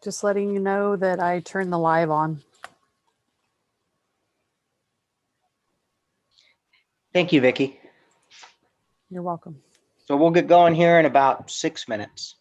Just letting you know that I turned the live on. Thank you, Vicki. You're welcome. So we'll get going here in about 6 minutes.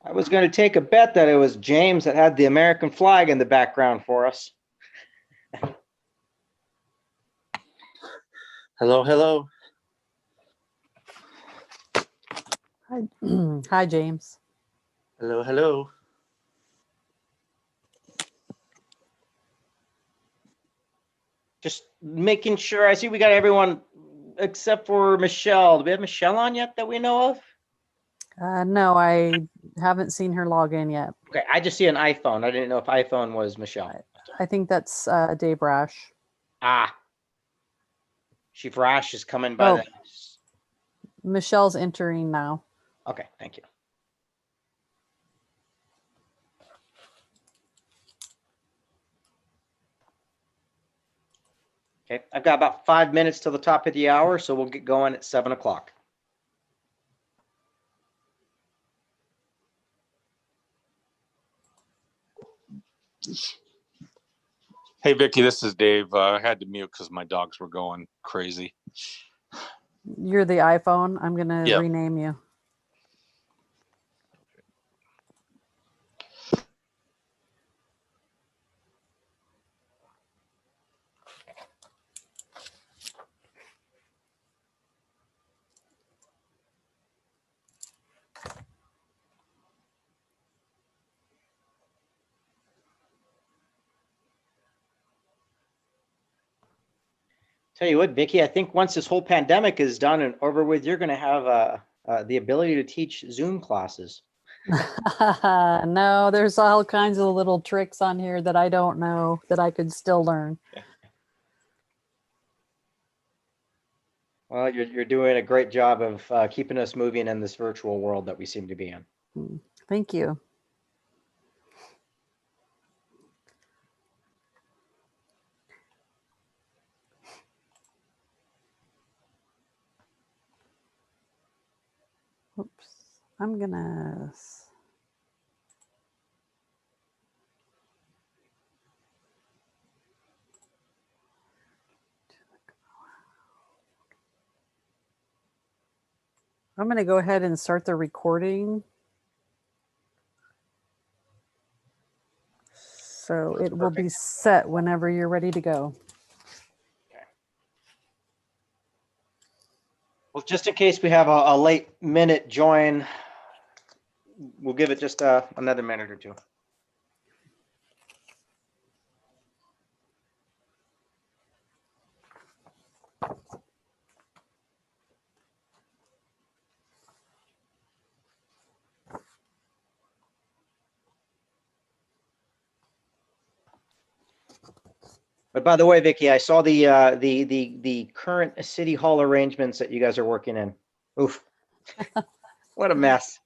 I was going to take a bet that it was James that had the American flag in the background for us. Hello, hello. Hi, hi, James. Hello, hello. Just making sure. I see we got everyone except for Michelle. Do we have Michelle on yet that we know of? No, I haven't seen her log in yet. Okay, I just see an iPhone. I didn't know if iPhone was Michelle. I think that's Dave Rash. Ah. Chief Rash is coming by. Michelle's entering now. Okay, thank you. Okay, I've got about 5 minutes till the top of the hour, so we'll get going at 7 o'clock. Hey, Vicki, this is Dave. I had to mute because my dogs were going crazy. You're the iPhone. I'm going to rename you. Tell you what, Vicki, I think once this whole pandemic is done and over with, you're going to have the ability to teach Zoom classes. No, there's all kinds of little tricks on here that I don't know that I could still learn. Well, you're doing a great job of keeping us moving in this virtual world that we seem to be in. Thank you. Oops, I'm gonna. I'm going to go ahead and start the recording. So it will be set whenever you're ready to go. Okay. Well, just in case we have a late minute join, we'll give it just another minute or two. But by the way, Vicki, I saw the current city hall arrangements that you guys are working in. Oof, what a mess.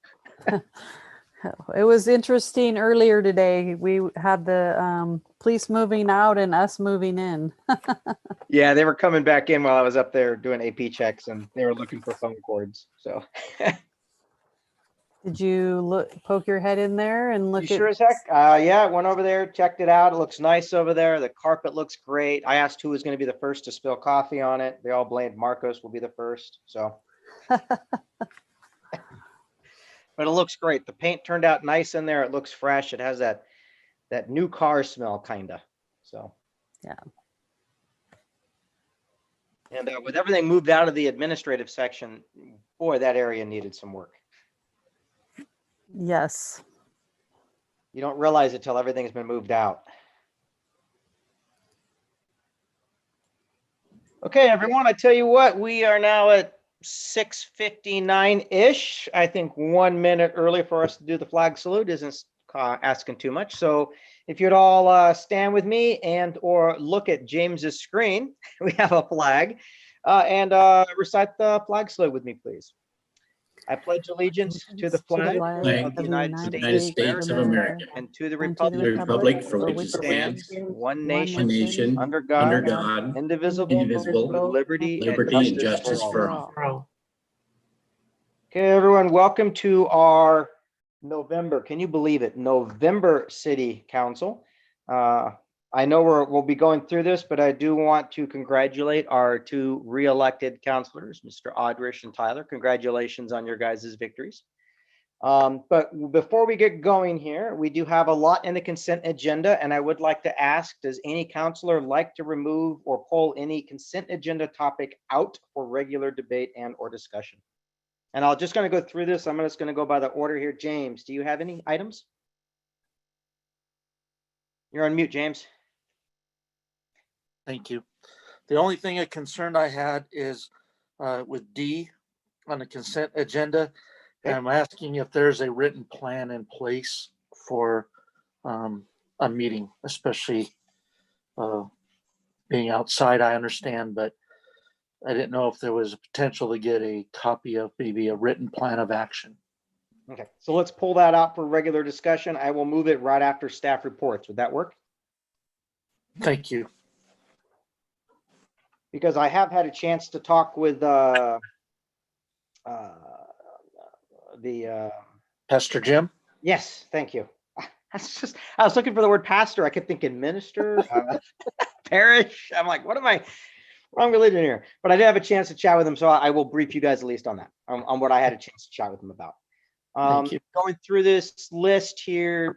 It was interesting earlier today. We had the police moving out and us moving in. Yeah, they were coming back in while I was up there doing AP checks, and they were looking for phone cords. So. Did you poke your head in there and look? Sure as heck. Yeah, went over there, checked it out. It looks nice over there. The carpet looks great. I asked who was going to be the first to spill coffee on it. They all blamed Marcos will be the first. So, but it looks great. The paint turned out nice in there. It looks fresh. It has that that new car smell, kinda. So. Yeah. And with everything moved out of the administrative section, boy, that area needed some work. Yes. You don't realize it till everything's been moved out. Okay, everyone, I tell you what, we are now at 6:59-ish. I think 1 minute early for us to do the flag salute isn't asking too much. So if you'd all stand with me and or look at James's screen, we have a flag, and recite the flag salute with me, please. I pledge allegiance to the flag of the United States of America and to the republic for which it stands, one nation, under God, indivisible, with liberty and justice for all. Okay, everyone, welcome to our November, can you believe it, November City Council. I know we'll be going through this, but I do want to congratulate our two re-elected councilors, Mr. Odrish and Tyler. Congratulations on your guys' victories. But before we get going here, we do have a lot in the consent agenda, and I would like to ask, does any councilor like to remove or pull any consent agenda topic out for regular debate and or discussion? And I'm just going to go through this. I'm just going to go by the order here. James, do you have any items? You're on mute, James. Thank you. The only thing of concern I had is with D on the consent agenda. Okay. I'm asking if there's a written plan in place for a meeting, especially being outside, I understand, but I didn't know if there was a potential to get a copy of maybe a written plan of action. Okay, so let's pull that out for regular discussion. I will move it right after staff reports. Would that work? Thank you. Because I have had a chance to talk with Pastor Jim? yes, thank you. I was looking for the word pastor. I kept thinking minister, parish. I'm like, what am I, wrong religion here? But I did have a chance to chat with him, so I will brief you guys at least on that, on what I had a chance to chat with him about. Thank you. Going through this list here,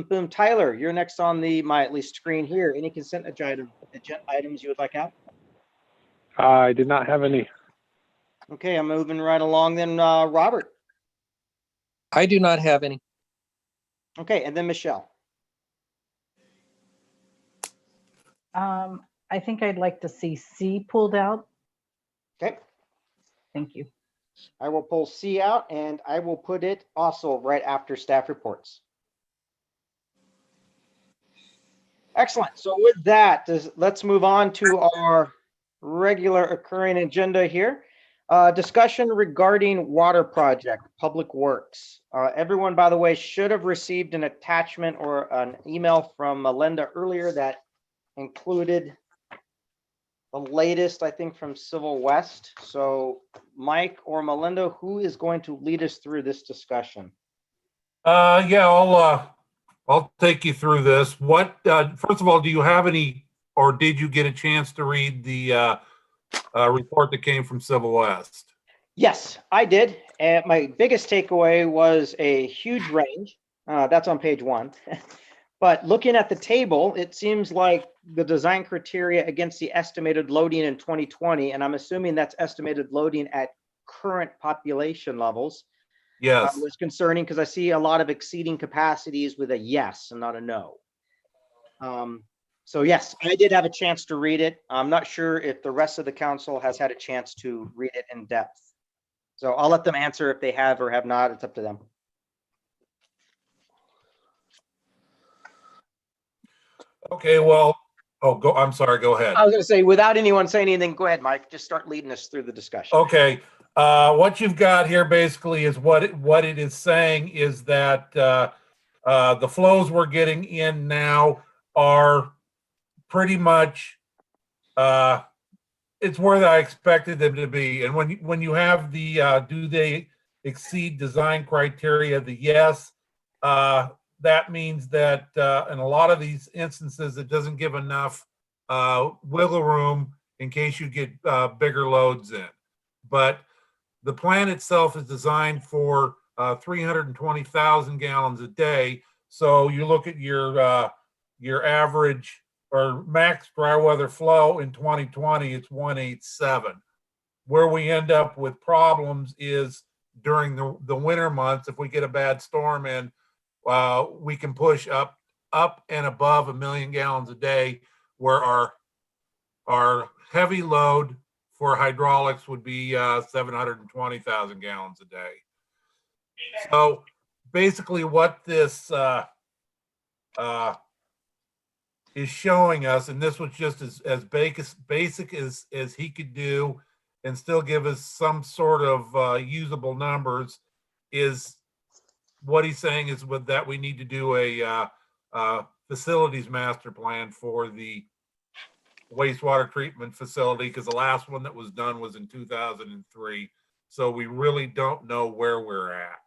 boom. Tyler, you're next on my at least screen here. Any consent agenda items you would like out? I did not have any. Okay, I'm moving right along then. Robert. I do not have any. Okay, and then Michelle. I think I'd like to see C pulled out. Okay, Thank you. I will pull C out and I will put it also right after staff reports. Excellent. So with that, let's move on to our regular occurring agenda here. Discussion regarding water project, Public Works. Everyone, by the way, should have received an attachment or an email from Melinda earlier that included the latest, I think, from Civil West. So Mike or Melinda, who is going to lead us through this discussion? Yeah, I'll take you through this. What, first of all, do you have any, or did you get a chance to read the report that came from Civil West? Yes, I did. And my biggest takeaway was a huge range. That's on page 1. But looking at the table, it seems like the design criteria against the estimated loading in 2020, and I'm assuming that's estimated loading at current population levels. Yes. Was concerning because I see a lot of exceeding capacities with a yes and not a no. So yes, I did have a chance to read it. I'm not sure if the rest of the council has had a chance to read it in depth. So I'll let them answer if they have or have not. It's up to them. Okay, well, I'm sorry, go ahead. I was going to say, without anyone saying anything, go ahead, Mike. Just start leading us through the discussion. Okay, what you've got here basically is what it is saying is that the flows we're getting in now are pretty much it's where I expected them to be. And when you have the do they exceed design criteria, the yes, that means that in a lot of these instances, it doesn't give enough wiggle room in case you get bigger loads in. But the plant itself is designed for 320,000 gallons a day. So you look at your average or max dry weather flow in 2020, it's 187. Where we end up with problems is during the winter months. If we get a bad storm in, we can push up and above 1 million gallons a day, where our heavy load for hydraulics would be 720,000 gallons a day. So basically what this is showing us, and this was just as basic as he could do and still give us some sort of usable numbers, is what he's saying is with that we need to do a facilities master plan for the wastewater treatment facility, because the last one that was done was in 2003. So we really don't know where we're at.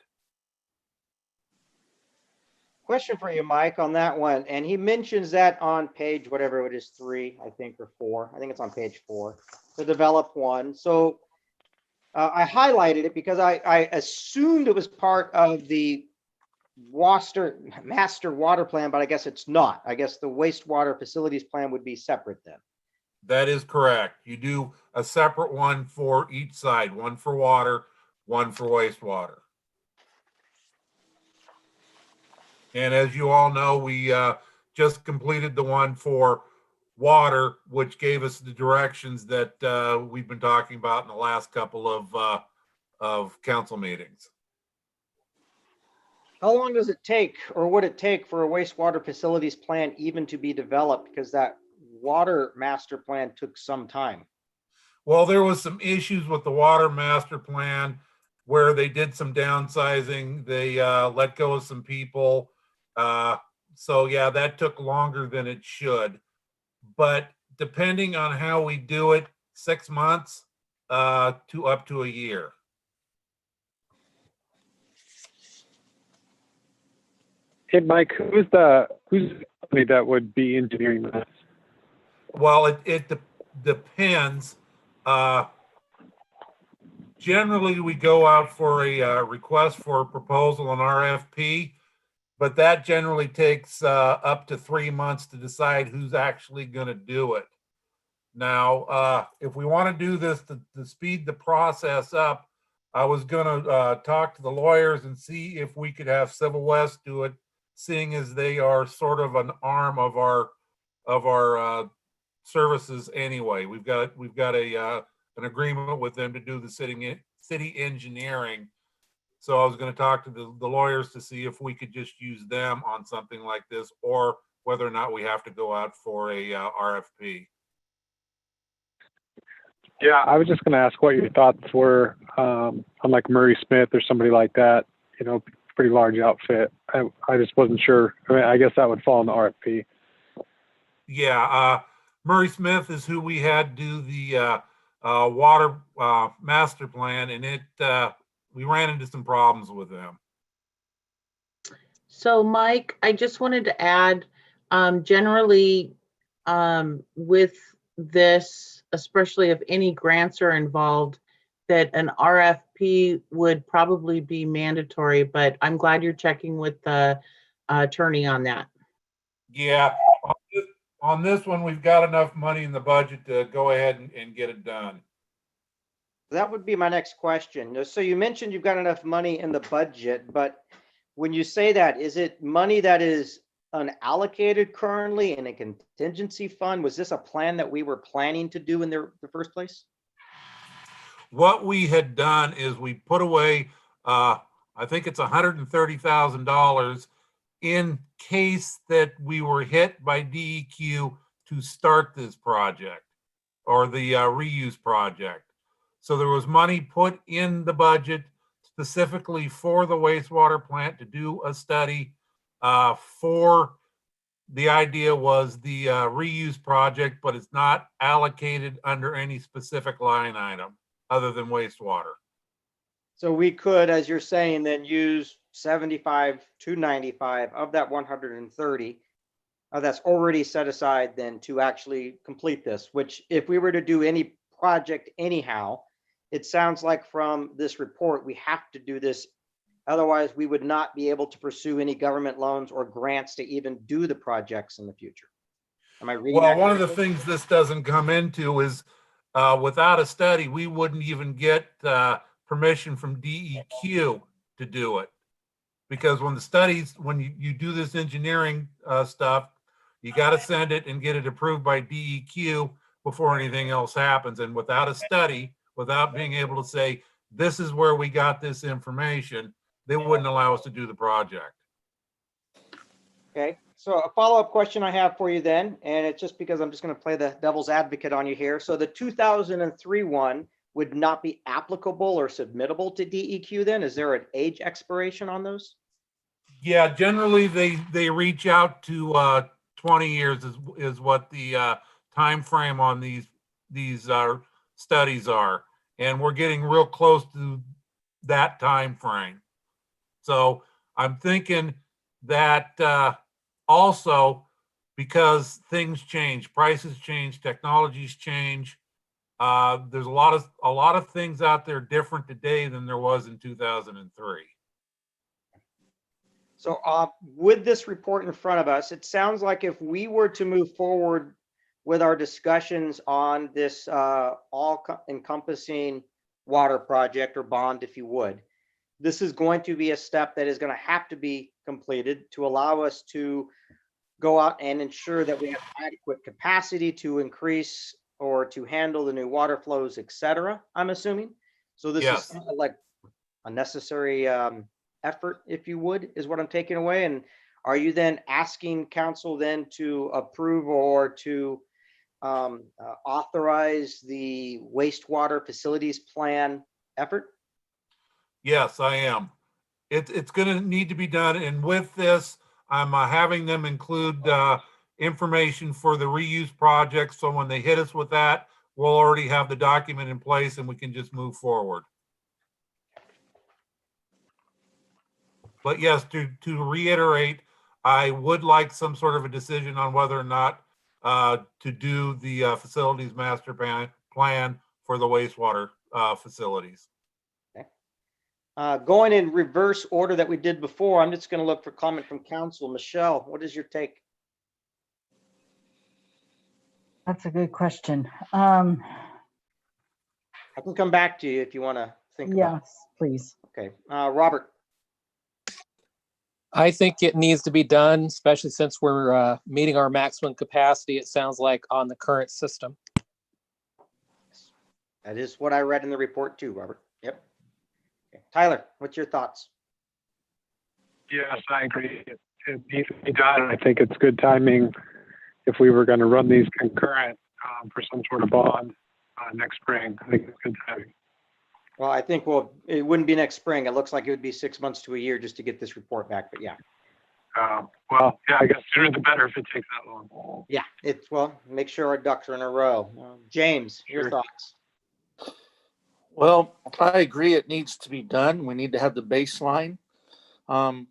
Question for you, Mike, on that one. And he mentions that on page, whatever it is, 3, I think, or 4. I think it's on page 4, the develop one. So I highlighted it because I assumed it was part of the master water plan, but I guess it's not. I guess the wastewater facilities plan would be separate then. That is correct. You do a separate one for each side, one for water, one for wastewater. And as you all know, we just completed the one for water, which gave us the directions that we've been talking about in the last couple of council meetings. How long does it take, or would it take, for a wastewater facilities plan even to be developed? Because that water master plan took some time. Well, there was some issues with the water master plan where they did some downsizing. They let go of some people. So yeah, that took longer than it should. But depending on how we do it, 6 months to up to a year. Hey, Mike, who's the company that would be engineering this? Well, it depends. Generally, we go out for a request for a proposal, an RFP, but that generally takes up to 3 months to decide who's actually going to do it. Now, if we want to do this to speed the process up, I was going to talk to the lawyers and see if we could have Civil West do it, seeing as they are sort of an arm of our services anyway. We've got an agreement with them to do the city engineering. So I was going to talk to the lawyers to see if we could just use them on something like this, or whether or not we have to go out for a RFP. Yeah, I was just going to ask what your thoughts were on like Murray Smith or somebody like that. You know, pretty large outfit. I just wasn't sure. I mean, I guess that would fall in the RFP. Yeah, Murray Smith is who we had do the water master plan, and we ran into some problems with them. So Mike, I just wanted to add, generally with this, especially if any grants are involved, that an RFP would probably be mandatory, but I'm glad you're checking with the attorney on that. Yeah, on this one, we've got enough money in the budget to go ahead and get it done. That would be my next question. So you mentioned you've got enough money in the budget, but when you say that, is it money that is unallocated currently in a contingency fund? Was this a plan that we were planning to do in the first place? What we had done is we put away, I think it's $130,000 in case that we were hit by DEQ to start this project or the reuse project. So there was money put in the budget specifically for the wastewater plant to do a study for the idea was the reuse project, but it's not allocated under any specific line item other than wastewater. So we could, as you're saying, then use 75 to 95 of that 130 that's already set aside then to actually complete this, which if we were to do any project anyhow, it sounds like from this report, we have to do this Otherwise, we would not be able to pursue any government loans or grants to even do the projects in the future. Am I reading Well, that one of the correctly? things this doesn't come into is without a study, we wouldn't even get permission from DEQ to do it. Because when the studies, when you do this engineering stuff, you got to send it and get it approved by DEQ before anything else happens. And without a study, without being able to say, this is where we got this information, they wouldn't allow us to do the project. Okay, so a follow-up question I have for you then, and it's just because I'm just going to play the devil's advocate on you here. So the 2003 one would not be applicable or submittable to DEQ then? Is there an age expiration on those? Yeah, generally they reach out to 20 years is what the time frame on these studies are, and we're getting real close to that time frame. So I'm thinking that also because things change, prices change, technologies change. There's a lot of things out there different today than there was in 2003. So with this report in front of us, it sounds like if we were to move forward with our discussions on this all-encompassing water project or bond, if you would, this is going to be a step that is going to have to be completed to allow us to go out and ensure that we have adequate capacity to increase or to handle the new water flows, et cetera, I'm assuming. So this Yes. is like a necessary effort, if you would, is what I'm taking away. And are you then asking council then to approve or to authorize the wastewater facilities plan effort? Yes, I am. It's going to need to be done. And with this, I'm having them include information for the reuse project. So when they hit us with that, we'll already have the document in place and we can just move forward. But yes, to reiterate, I would like some sort of a decision on whether or not to do the facilities master plan for the wastewater facilities. Going in reverse order that we did before, I'm just going to look for comment from council. Michelle, what is your take? That's a good question. I can come back to you if you want to think about it. Yes, please. Okay, Robert. I think it needs to be done, especially since we're meeting our maximum capacity, it sounds like, on the current system. That is what I read in the report too, Robert. Yep. Okay. Tyler, what's your thoughts? Yes, I agree. It needs to be done. I think it's good timing if we were going to run these concurrent for some sort of bond next spring. I think it's good timing. Well, I think, well, it wouldn't be next spring. It looks like it would be 6 months to a year just to get this report back, but yeah. Well, yeah, I guess sooner the better if it takes that long. Yeah, it's, well, make sure our ducks are in a row. James, your Sure. thoughts? Well, I agree. It needs to be done. We need to have the baseline. I'm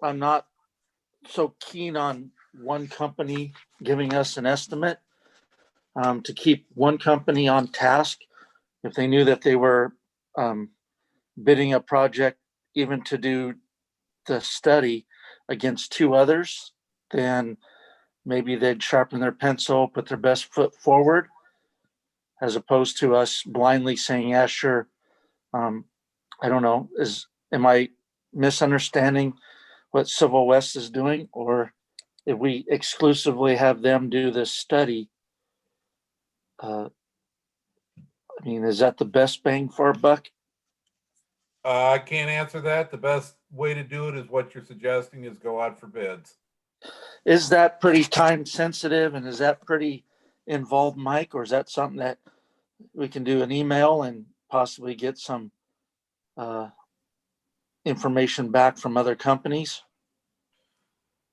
not so keen on one company giving us an estimate. To keep one company on task, if they knew that they were bidding a project even to do the study against two others, then maybe they'd sharpen their pencil, put their best foot forward, as opposed to us blindly saying, yeah, sure. I don't know, am I misunderstanding what Civil West is doing? Or if we exclusively have them do this study, I mean, is that the best bang for our buck? I can't answer that. The best way to do it is what you're suggesting, is go out for bids. Is that pretty time sensitive, and is that pretty involved, Mike? Or is that something that we can do an email and possibly get some information back from other companies?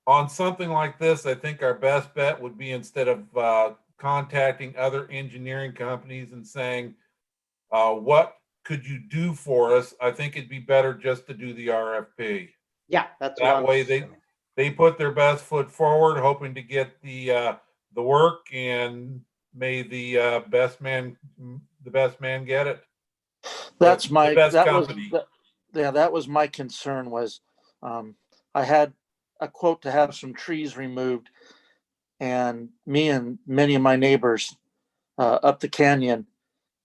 On something like this, I think our best bet would be, instead of contacting other engineering companies and saying, what could you do for us? I think it'd be better just to do the RFP. Yeah, that's That way they put their best foot forward, hoping to get the work, and may the best man get it. That's The my, best that company. was, Yeah, that was my concern was, I had a quote to have some trees removed, and me and many of my neighbors up the canyon,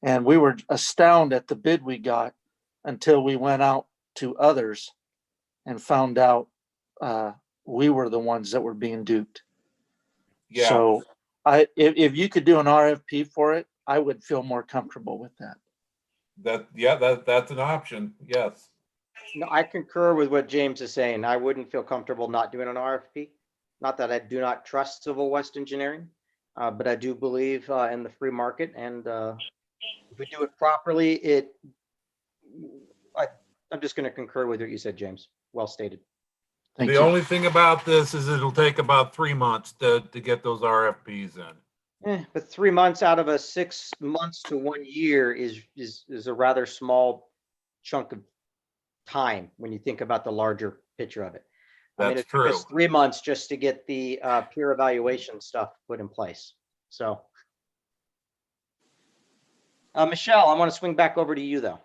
and we were astounded at the bid we got until we went out to others and found out we were the ones that were being duped. Yeah, So if you could do an RFP for it, I would feel more comfortable with that. that's an option. Yes. No, I concur with what James is saying. I wouldn't feel comfortable not doing an RFP. Not that I do not trust Civil West Engineering, but I do believe in the free market. And if we do it properly, I'm just going to concur with what you said, James. Well stated. Thank The you. only thing about this is it'll take about 3 months to get those RFPs in. But 3 months out of a 6 months to 1 year is a rather small chunk of time when you think about the larger picture of it. I mean, That's it took true. us 3 months just to get the peer evaluation stuff put in place. So, Michelle, I want to swing back over to you though.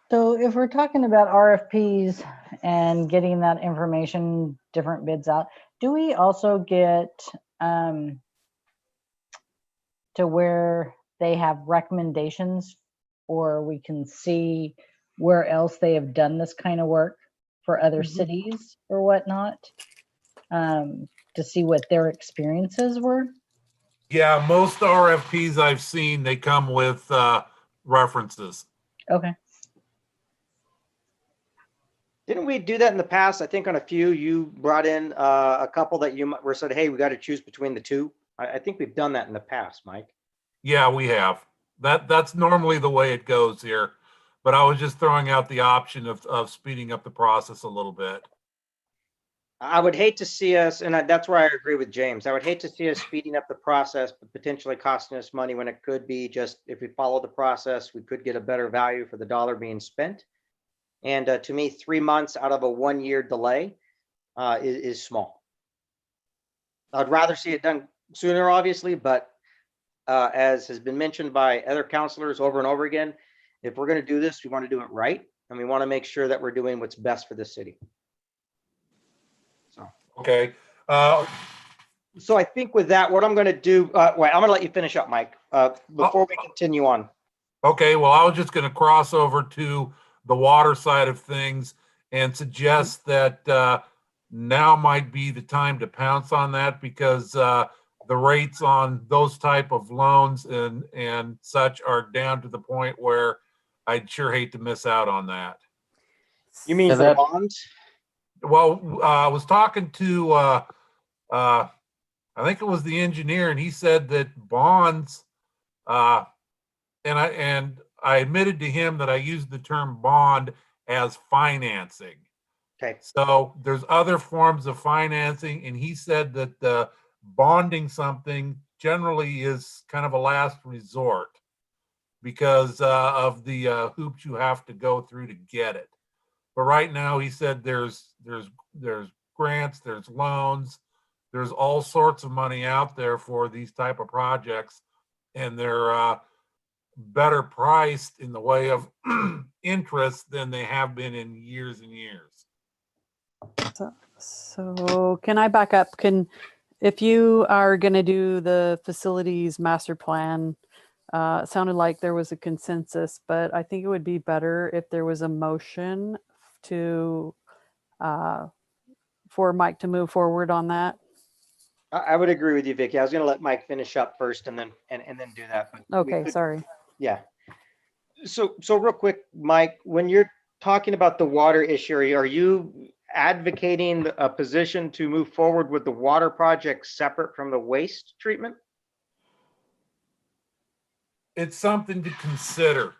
So if we're talking about RFPs and getting that information, different bids out, do we also get to where they have recommendations, or we can see where else they have done this kind of work for other cities or whatnot, to see what their experiences were? Yeah, most RFPs I've seen, they come with references. Okay. Didn't we do that in the past? I think on a few, you brought in a couple that you were said, hey, we got to choose between the two. I think we've done that in the past, Mike. Yeah, we have. That's normally the way it goes here. But I was just throwing out the option of speeding up the process a little bit. I would hate to see us, and that's where I agree with James. I would hate to see us speeding up the process, but potentially costing us money when it could be just, if we follow the process, we could get a better value for the dollar being spent. And to me, 3 months out of a 1 year delay is small. I'd rather see it done sooner, obviously, but as has been mentioned by other counselors over and over again, if we're going to do this, we want to do it right, and we want to make sure that we're doing what's best for the city. So, Okay. so I think with that, what I'm going to do, wait, I'm going to let you finish up, Mike, before we continue on. Okay, well, I was just going to cross over to the water side of things and suggest that now might be the time to pounce on that, because the rates on those type of loans and such are down to the point where I'd sure hate to miss out on that. You mean Yeah, for that- bonds? Well, I was talking to I think it was the engineer, and he said that bonds, and I admitted to him that I used the term bond as financing. Okay. So there's other forms of financing, and he said that bonding something generally is kind of a last resort because of the hoops you have to go through to get it. But right now, he said there's grants, there's loans, there's all sorts of money out there for these type of projects, and they're better priced in the way of interest than they have been in years and years. So can I back up? If you are going to do the facilities master plan, it sounded like there was a consensus, but I think it would be better if there was a motion to for Mike to move forward on that. I would agree with you, Vicky. I was going to let Mike finish up first and then do that. But Okay, sorry. Yeah. So real quick, Mike, when you're talking about the water issue, are you advocating a position to move forward with the water project separate from the waste treatment? It's something to consider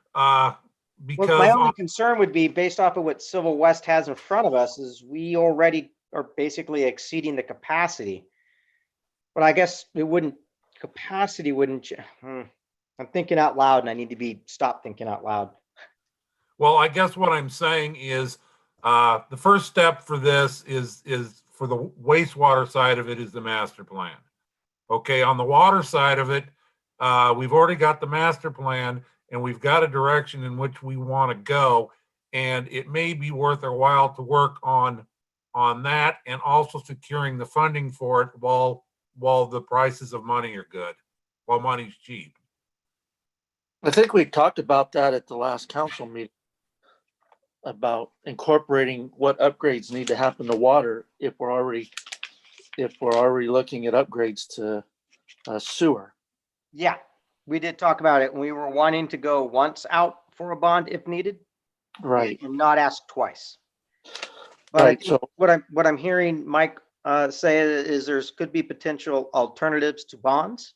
because Well, my only concern would be based off of what Civil West has in front of us is we already are basically exceeding the capacity. But I guess capacity wouldn't. I'm thinking out loud, and I need to stop thinking out loud. Well, I guess what I'm saying is the first step for this is for the wastewater side of it is the master plan. Okay, on the water side of it, we've already got the master plan, and we've got a direction in which we want to go. and it may be worth our while to work on that, and also securing the funding for it while the prices of money are good, while money's cheap. I think we talked about that at the last council meeting about incorporating what upgrades need to happen to water if we're already looking at upgrades to sewer. Yeah, we did talk about it. We were wanting to go once out for a bond if needed. Right. And not ask twice. But I Right. think So what I'm hearing Mike say is there's could be potential alternatives to bonds.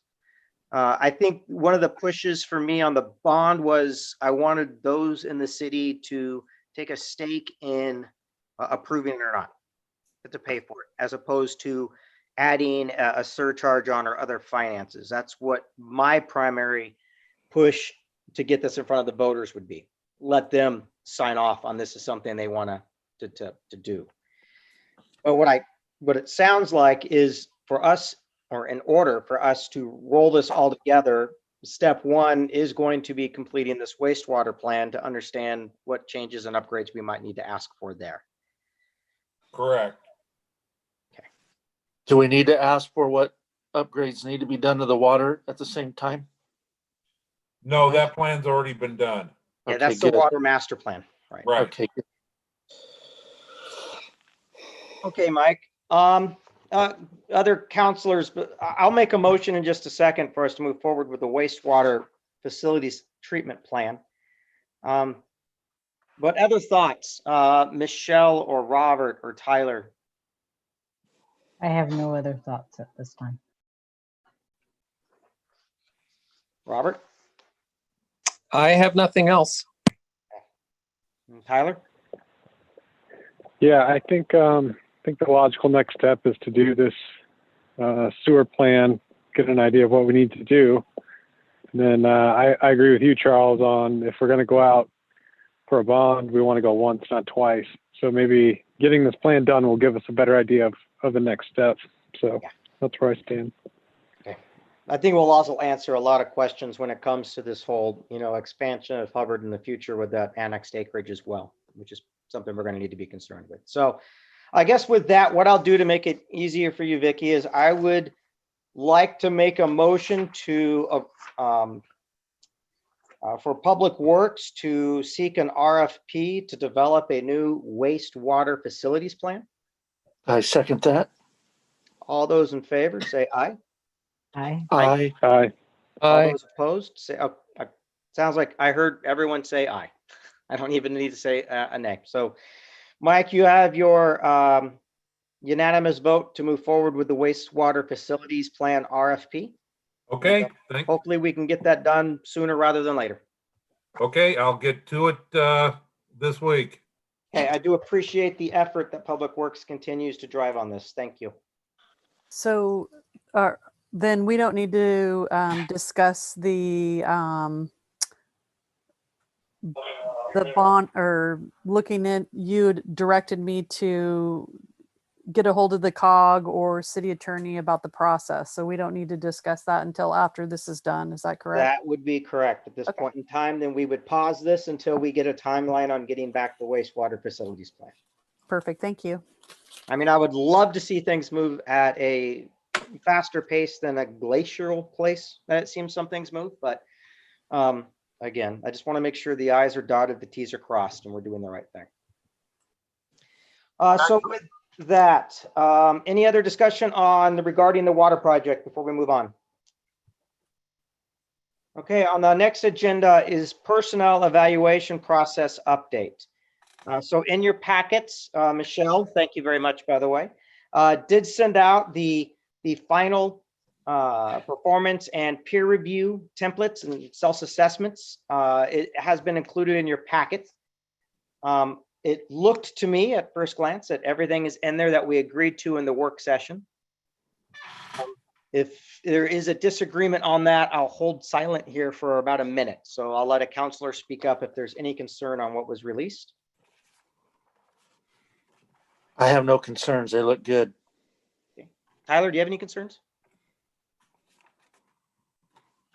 I think one of the pushes for me on the bond was I wanted those in the city to take a stake in approving it or not, to pay for it, as opposed to adding a surcharge on or other finances. That's what my primary push to get this in front of the voters would be. Let them sign off on this is something they want to do. But what it sounds like is for us, or in order for us to roll this all together, step one is going to be completing this wastewater plan to understand what changes and upgrades we might need to ask for there. Correct. do we need to ask for what upgrades need to be done to the water at the same time? No, that plan's already been done. Yeah, Okay, that's the good. water master plan, right? Right. Okay, good. Okay, Mike. Other counselors, but I'll make a motion in just a second for us to move forward with the wastewater facilities treatment plan. But other thoughts, Michelle or Robert or Tyler? I have no other thoughts at this time. Robert? I have nothing else. And Tyler? Yeah, I think the logical next step is to do this sewer plan, get an idea of what we need to do. And then I agree with you, Charles, on if we're going to go out for a bond, we want to go once, not twice. So maybe getting this plan done will give us a better idea of the next steps. So Yeah. That's where I stand. Okay. I think we'll also answer a lot of questions when it comes to this whole, expansion of Hubbard in the future with that annexed acreage as well, which is something we're going to need to be concerned with. So I guess with that, what I'll do to make it easier for you, Vicky, is I would like to make a motion to for Public Works to seek an RFP to develop a new wastewater facilities plan. I second that. All those in favor, say aye. Aye. Aye. Aye. All Aye. those opposed, say, sounds like I heard everyone say aye. I don't even need to say a nay. So, Mike, you have your unanimous vote to move forward with the wastewater facilities plan RFP. Okay, Hopefully we can get that done sooner rather than later. okay, I'll get to it this week. Hey, I do appreciate the effort that Public Works continues to drive on this. Thank you. So then we don't need to discuss the bond, or looking at, you had directed me to get a hold of the COG or city attorney about the process. So we don't need to discuss that until after this is done. Is that correct? That would be correct at this Okay. point in time. Then we would pause this until we get a timeline on getting back the wastewater facilities plan. Perfect. Thank you. I mean, I would love to see things move at a faster pace than a glacial pace that it seems some things move, but again, I just want to make sure the I's are dotted, the T's are crossed, and we're doing the right thing. So with that, any other discussion regarding the water project before we move on? Okay, on the next agenda is personnel evaluation process update. So in your packets, Michelle, thank you very much, by the way, did send out the final performance and peer review templates and self-assessments. It has been included in your packet. It looked to me at first glance that everything is in there that we agreed to in the work session. If there is a disagreement on that, I'll hold silent here for about a minute. So I'll let a counselor speak up if there's any concern on what was released. I have no concerns. They look good. Okay. Tyler, do you have any concerns?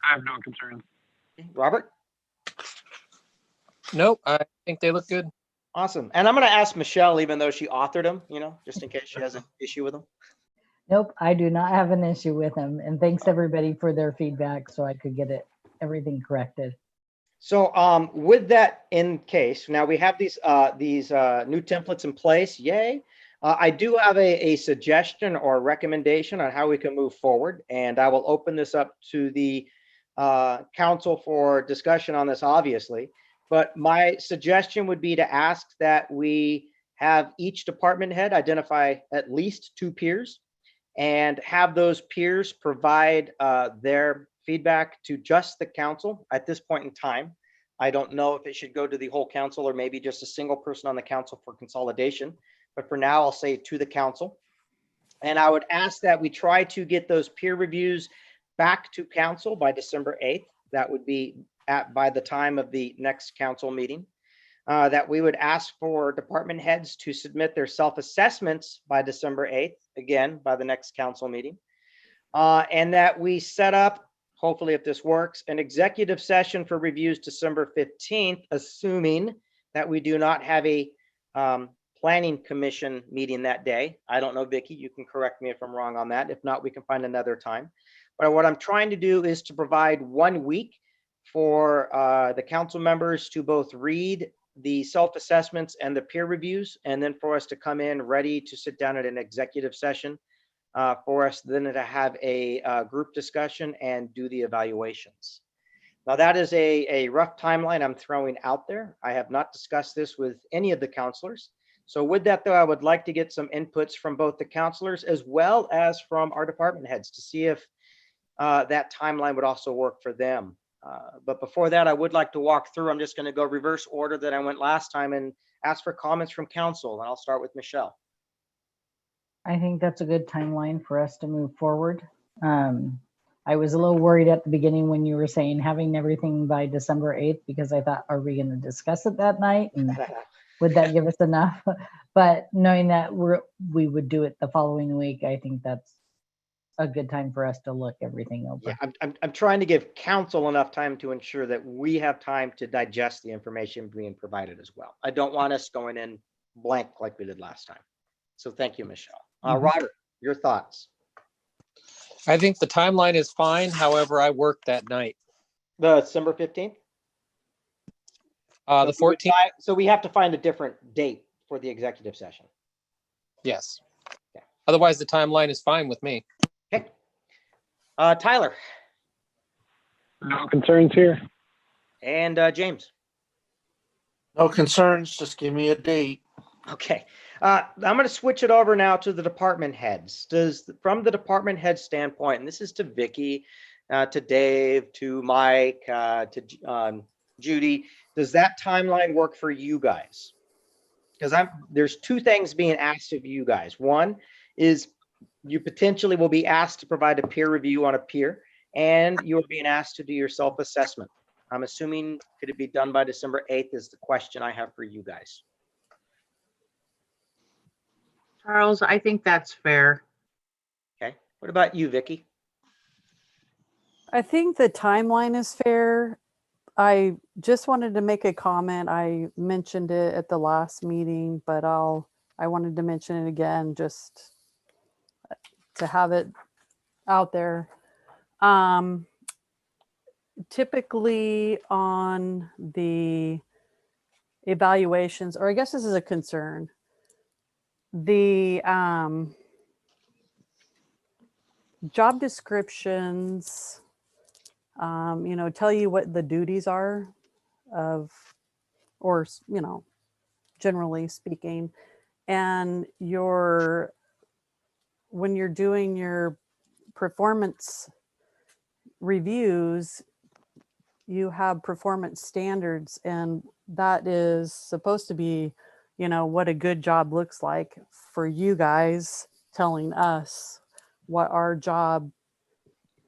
I have no concerns. Okay. Robert? Nope, I think they look good. Awesome. And I'm going to ask Michelle, even though she authored them, you know, just in case she has an issue with them. Nope, I do not have an issue with them. And thanks everybody for their feedback so I could get everything corrected. So with that in case, now we have these new templates in place. Yay. I do have a suggestion or recommendation on how we can move forward, and I will open this up to the council for discussion on this, obviously. But my suggestion would be to ask that we have each department head identify at least 2 peers and have those peers provide their feedback to just the council at this point in time. I don't know if it should go to the whole council or maybe just a single person on the council for consolidation. But for now, I'll say to the council. And I would ask that we try to get those peer reviews back to council by December 8th. That would be by the time of the next council meeting. That we would ask for department heads to submit their self-assessments by December 8th, again, by the next council meeting. And that we set up, hopefully if this works, an executive session for reviews December 15th, assuming that we do not have a planning commission meeting that day. I don't know, Vicki, you can correct me if I'm wrong on that. If not, we can find another time. But what I'm trying to do is to provide 1 week for the council members to both read the self-assessments and the peer reviews, and then for us to come in ready to sit down at an executive session for us then to have a group discussion and do the evaluations. Now that is a rough timeline I'm throwing out there. I have not discussed this with any of the counselors. So with that though, I would like to get some inputs from both the counselors as well as from our department heads to see if that timeline would also work for them. But before that, I would like to walk through. I'm just going to go reverse order that I went last time and ask for comments from council. And I'll start with Michelle. I think that's a good timeline for us to move forward. I was a little worried at the beginning when you were saying having everything by December 8th, because I thought, are we going to discuss it that night? And would that give us enough? But knowing that we would do it the following week, I think that's a good time for us to look everything over. Yeah, I'm trying to give council enough time to ensure that we have time to digest the information being provided as well. I don't want us going in blank like we did last time. So thank you, Michelle. Robert, your thoughts? I think the timeline is fine. However, I worked that night. The December 15th? The 14th. So we have to find a different date for the executive session. Yes. Okay. Otherwise, the timeline is fine with me. Okay. Tyler. No concerns here. And James. No concerns, just give me a date. Okay. I'm going to switch it over now to the department heads. From the department head standpoint, and this is to Vicki, to Dave, to Mike, to Judy, does that timeline work for you guys? Because there's 2 things being asked of you guys. One is you potentially will be asked to provide a peer review on a peer, and you're being asked to do your self-assessment. I'm assuming could it be done by December 8th is the question I have for you guys. Charles, I think that's fair. Okay. What about you, Vicki? I think the timeline is fair. I just wanted to make a comment. I mentioned it at the last meeting, but I wanted to mention it again just to have it out there. Typically on the evaluations, or I guess this is a concern, the job descriptions, tell you what the duties are of, or, generally speaking, and when you're doing your performance reviews, you have performance standards, and that is supposed to be, what a good job looks like for you guys, telling us what our job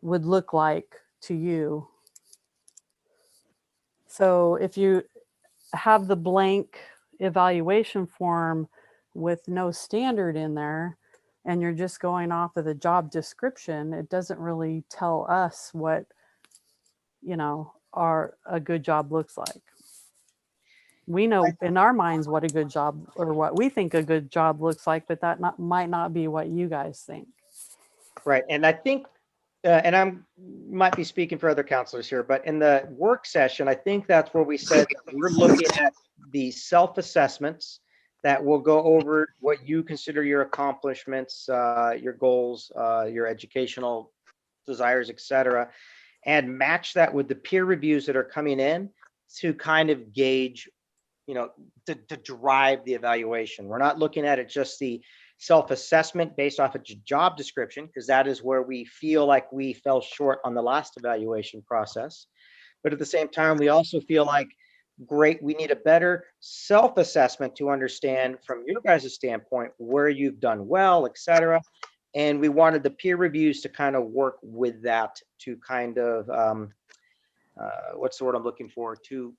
would look like to you. So if you have the blank evaluation form with no standard in there, and you're just going off of the job description, it doesn't really tell us what, a good job looks like. We know in our minds what a good job or what we think a good job looks like, but that might not be what you guys think. Right. And I think, and I'm might be speaking for other counselors here, but in the work session, I think that's where we said that we're looking at the self-assessments that will go over what you consider your accomplishments, your goals, your educational desires, etc., and match that with the peer reviews that are coming in to kind of gauge, to drive the evaluation. We're not looking at it just the self-assessment based off a job description, because that is where we feel like we fell short on the last evaluation process. But at the same time, we also feel like, great, we need a better self-assessment to understand from your guys' standpoint where you've done well, etc. And we wanted the peer reviews to kind of work with that to kind of, what's the word I'm looking for? To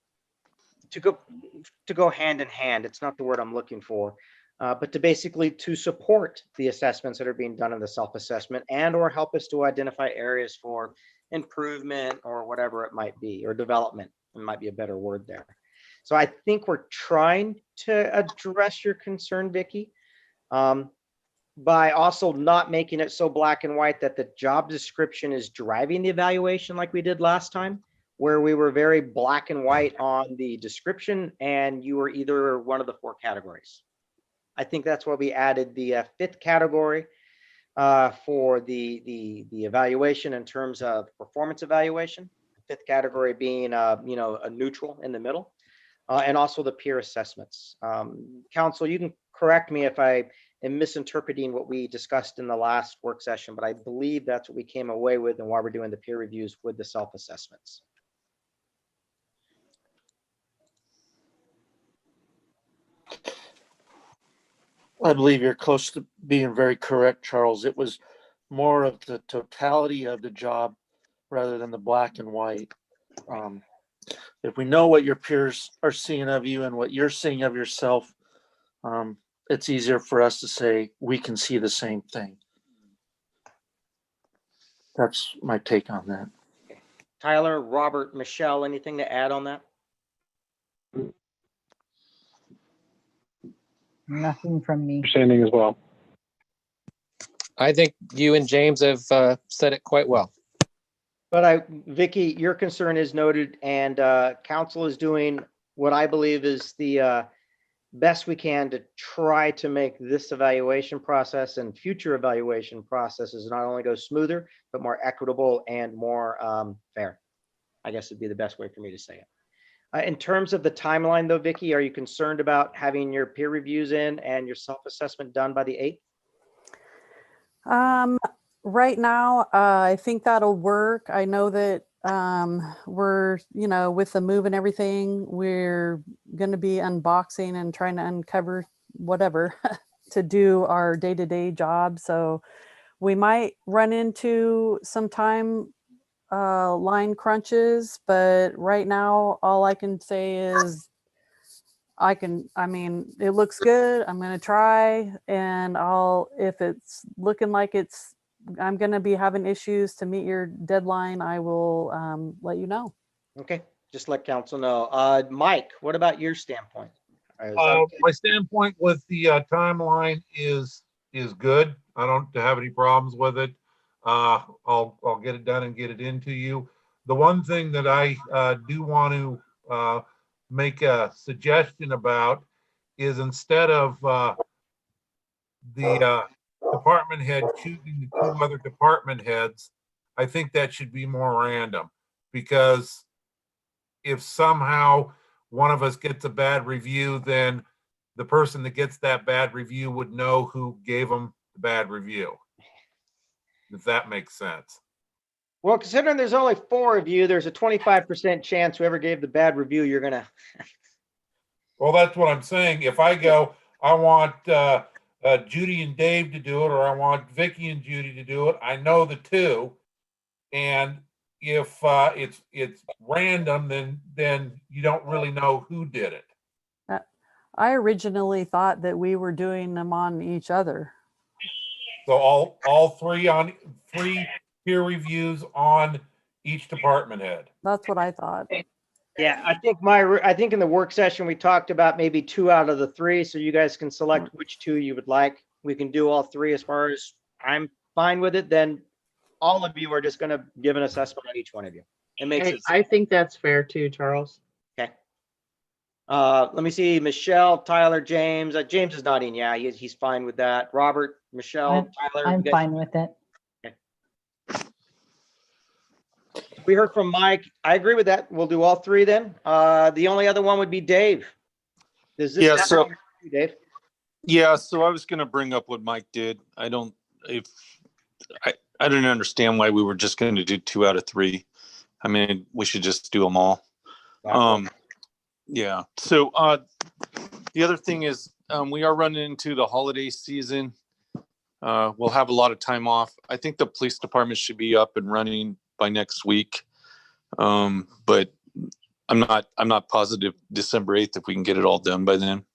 go hand in hand. It's not the word I'm looking for, but to basically to support the assessments that are being done in the self-assessment and or help us to identify areas for improvement or whatever it might be, or development. It might be a better word there. So I think we're trying to address your concern, Vicky, by also not making it so black and white that the job description is driving the evaluation like we did last time, where we were very black and white on the description and you were either one of the 4 categories. I think that's why we added the 5th category for the evaluation in terms of performance evaluation. The 5th category being a neutral in the middle, and also the peer assessments. Council, you can correct me if I am misinterpreting what we discussed in the last work session, but I believe that's what we came away with and why we're doing the peer reviews with the self-assessments. I believe you're close to being very correct, Charles. It was more of the totality of the job rather than the black and white. If we know what your peers are seeing of you and what you're seeing of yourself, it's easier for us to say we can see the same thing. That's my take on that. Tyler, Robert, Michelle, anything to add on that? Nothing from me. Understanding as well. I think you and James have said it quite well. But Vicky, your concern is noted, and council is doing what I believe is the best we can to try to make this evaluation process and future evaluation processes not only go smoother, but more equitable and more fair. I guess would be the best way for me to say it. In terms of the timeline though, Vicky, are you concerned about having your peer reviews in and your self-assessment done by the 8th? Right now, I think that'll work. I know that we're, with the move and everything, we're going to be unboxing and trying to uncover whatever to do our day-to-day job. So we might run into some time line crunches, but right now, all I can say is it looks good. I'm going to try, and if it's looking like I'm going to be having issues to meet your deadline, I will let you know. Okay, just let council know. Mike, what about your standpoint? My standpoint with the timeline is good. I don't have any problems with it. I'll get it done and get it into you. The one thing that I do want to make a suggestion about is, instead of the department head choosing the 2 other department heads, I think that should be more random, because if somehow one of us gets a bad review, then the person that gets that bad review would know who gave them the bad review, if that makes sense. Well, considering there's only 4 of you, there's a 25% chance whoever gave the bad review, you're gonna. Well, that's what I'm saying. If I go, I want Judy and Dave to do it, or I want Vicky and Judy to do it, I know the 2. And if it's random, then you don't really know who did it. I originally thought that we were doing them on each other. So all 3 peer reviews on each department head. That's what I thought. Yeah, I think in the work session, we talked about maybe 2 out of the 3, so you guys can select which 2 you would like. We can do all 3 as far as I'm fine with it, then all of you are just gonna give an assessment on each one of you. It makes it, I think that's fair too, Charles. okay. Let me see, Michelle, Tyler, James. James is nodding, yeah, he's fine with that. Robert, Michelle, Tyler. I'm you guys- fine with it. We heard from Mike. I agree with that. We'll do all 3 then. The only other one would be Dave. Does this Yeah, sound so- good to you, Dave? Yeah, so I was gonna bring up what Mike did. I don't understand why we were just gonna do 2 out of 3. I mean, we should just do them all. Yeah. So the other thing is we are running into the holiday season. We'll have a lot of time off. I think the police department should be up and running by next week. But I'm not positive December 8th if we can get it all done by then.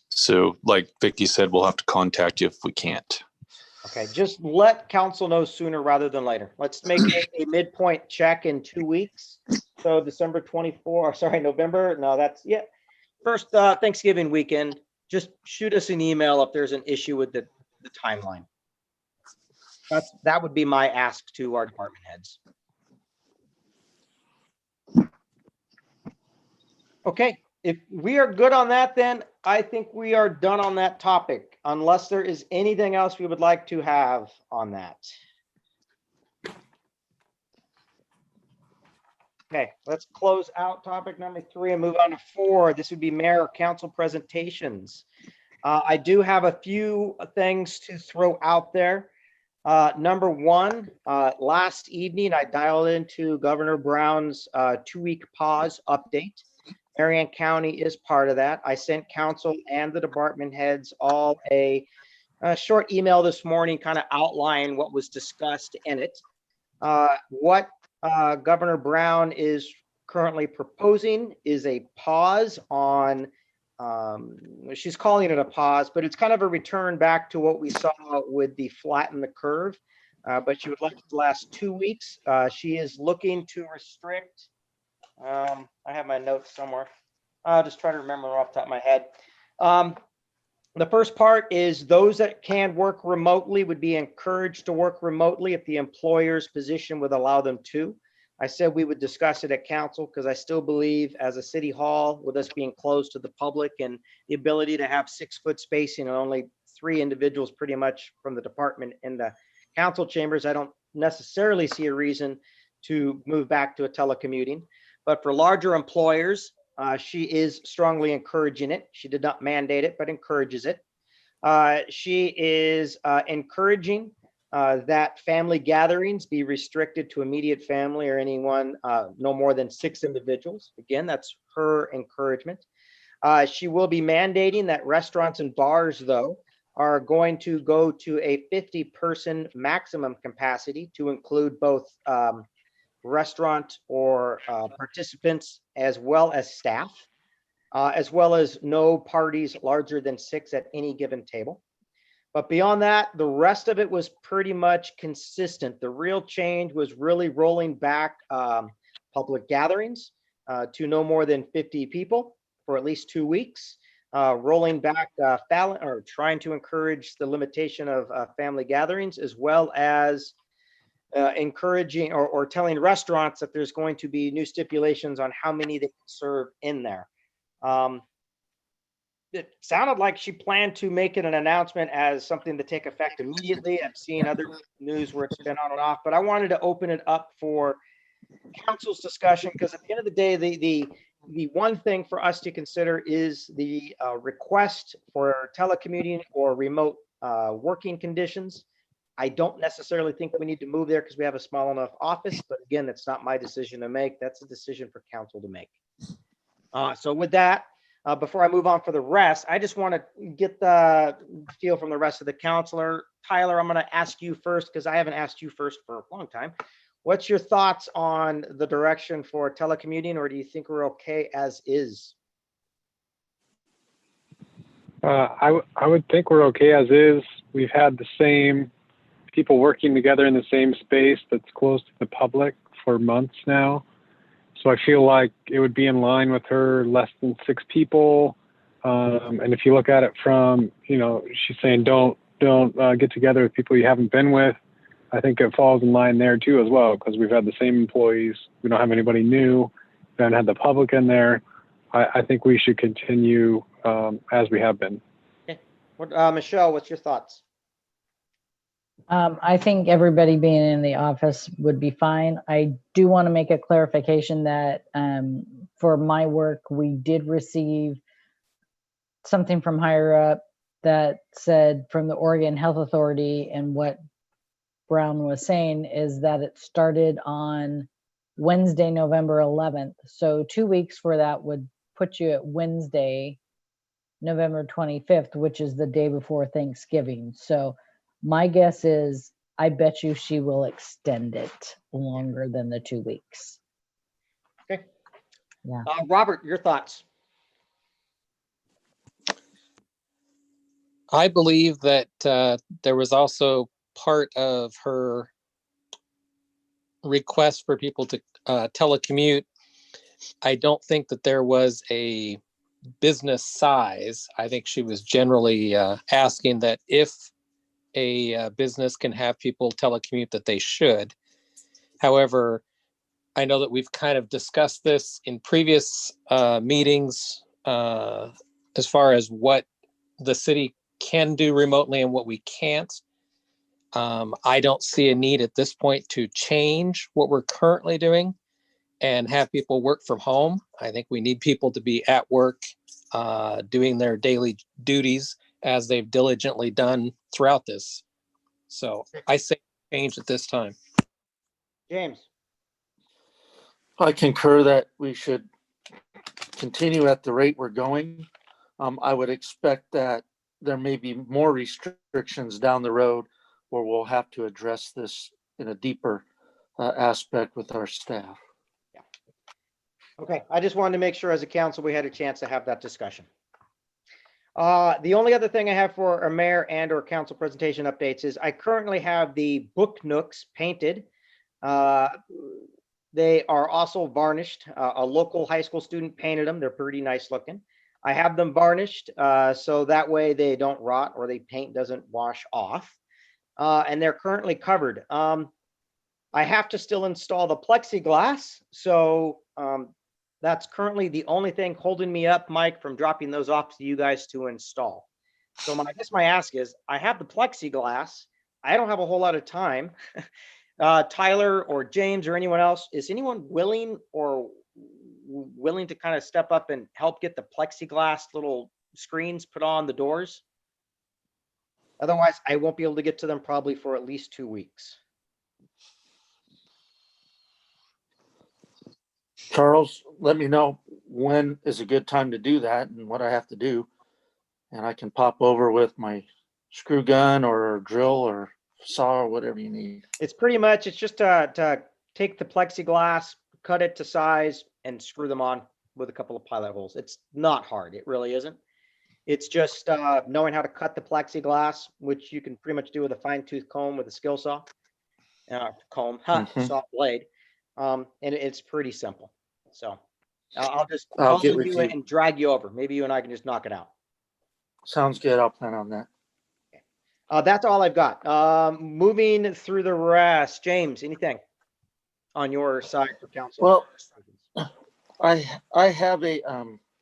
So like Vicky said, we'll have to contact you if we can't. Okay, just let council know sooner rather than later. Let's make a midpoint check in 2 weeks. So December 24, sorry, November. No, that's, yeah. First Thanksgiving weekend, just shoot us an email if there's an issue with the timeline. That would be my ask to our department heads. Okay, if we are good on that, then I think we are done on that topic, unless there is anything else we would like to have on that. Okay, let's close out topic number 3 and move on to 4. This would be mayor or council presentations. I do have a few things to throw out there. Number 1, last evening, I dialed into Governor Brown's 2-week pause update. Marion County is part of that. I sent council and the department heads all a short email this morning, kind of outlining what was discussed in it. What Governor Brown is currently proposing is a pause on, she's calling it a pause, but it's kind of a return back to what we saw with the flatten the curve. But she would like it to last 2 weeks. She is looking to restrict, I have my notes somewhere. I'll just try to remember off the top of my head. The first part is those that can work remotely would be encouraged to work remotely if the employer's position would allow them to. I said we would discuss it at council because I still believe as a city hall, with us being closed to the public and the ability to have 6-foot spacing and only 3 individuals pretty much from the department in the council chambers, I don't necessarily see a reason to move back to a telecommuting. But for larger employers, she is strongly encouraging it. She did not mandate it, but encourages it. She is encouraging that family gatherings be restricted to immediate family or anyone, no more than 6 individuals. Again, that's her encouragement. She will be mandating that restaurants and bars, though, are going to go to a 50-person maximum capacity to include both restaurant or participants as well as staff, as well as no parties larger than 6 at any given table. But beyond that, the rest of it was pretty much consistent. The real change was really rolling back public gatherings to no more than 50 people for at least 2 weeks, rolling back or trying to encourage the limitation of family gatherings, as well as encouraging or telling restaurants that there's going to be new stipulations on how many they can serve in there. It sounded like she planned to make it an announcement as something to take effect immediately. I've seen other news where it's been on and off, but I wanted to open it up for council's discussion because at the end of the day, the one thing for us to consider is the request for telecommuting or remote working conditions. I don't necessarily think we need to move there because we have a small enough office, but again, that's not my decision to make. That's a decision for council to make. So with that, before I move on for the rest, I just want to get the feel from the rest of the councilor. Tyler, I'm going to ask you first because I haven't asked you first for a long time. What's your thoughts on the direction for telecommuting, or do you think we're okay as is? I would think we're okay as is. We've had the same people working together in the same space that's closed to the public for months now. So I feel like it would be in line with her, less than 6 people. And if you look at it from, she's saying don't get together with people you haven't been with. I think it falls in line there too as well, because we've had the same employees. We don't have anybody new. We haven't had the public in there. I think we should continue as we have been. Okay. Michelle, what's your thoughts? I think everybody being in the office would be fine. I do want to make a clarification that for my work, we did receive something from higher up that said from the Oregon Health Authority, and what Brown was saying is that it started on Wednesday, November 11th. So 2 weeks for that would put you at Wednesday, November 25th, which is the day before Thanksgiving. So my guess is, I bet you she will extend it longer than the 2 weeks. Okay. Yeah. Robert, your thoughts? I believe that there was also part of her request for people to telecommute. I don't think that there was a business size. I think she was generally asking that if a business can have people telecommute, that they should. However, I know that we've kind of discussed this in previous meetings as far as what the city can do remotely and what we can't. I don't see a need at this point to change what we're currently doing and have people work from home. I think we need people to be at work doing their daily duties as they've diligently done throughout this. So I say change at this time. James? I concur that we should continue at the rate we're going. I would expect that there may be more restrictions down the road where we'll have to address this in a deeper aspect with our staff. Yeah. Okay, I just wanted to make sure as a council we had a chance to have that discussion. The only other thing I have for our mayor and or council presentation updates is I currently have the book nooks painted. They are also varnished. A local high school student painted them. They're pretty nice looking. I have them varnished so that way they don't rot or the paint doesn't wash off. And they're currently covered. I have to still install the plexiglass. So that's currently the only thing holding me up, Mike, from dropping those off to you guys to install. So I guess my ask is, I have the plexiglass. I don't have a whole lot of time. Tyler or James or anyone else, is anyone willing to kind of step up and help get the plexiglass little screens put on the doors? Otherwise, I won't be able to get to them probably for at least 2 weeks. Charles, let me know when is a good time to do that and what I have to do. And I can pop over with my screw gun or drill or saw or whatever you need. It's pretty much, it's just to take the plexiglass, cut it to size and screw them on with a couple of pilot holes. It's not hard. It really isn't. It's just knowing how to cut the plexiglass, which you can pretty much do with a fine tooth comb with a skill saw. Saw blade. And it's pretty simple. So I'll just I'll follow get with you you. and drag you over. Maybe you and I can just knock it out. Sounds good. I'll plan on that. That's all I've got. Moving through the rest. James, anything on your side for council? Well, I have a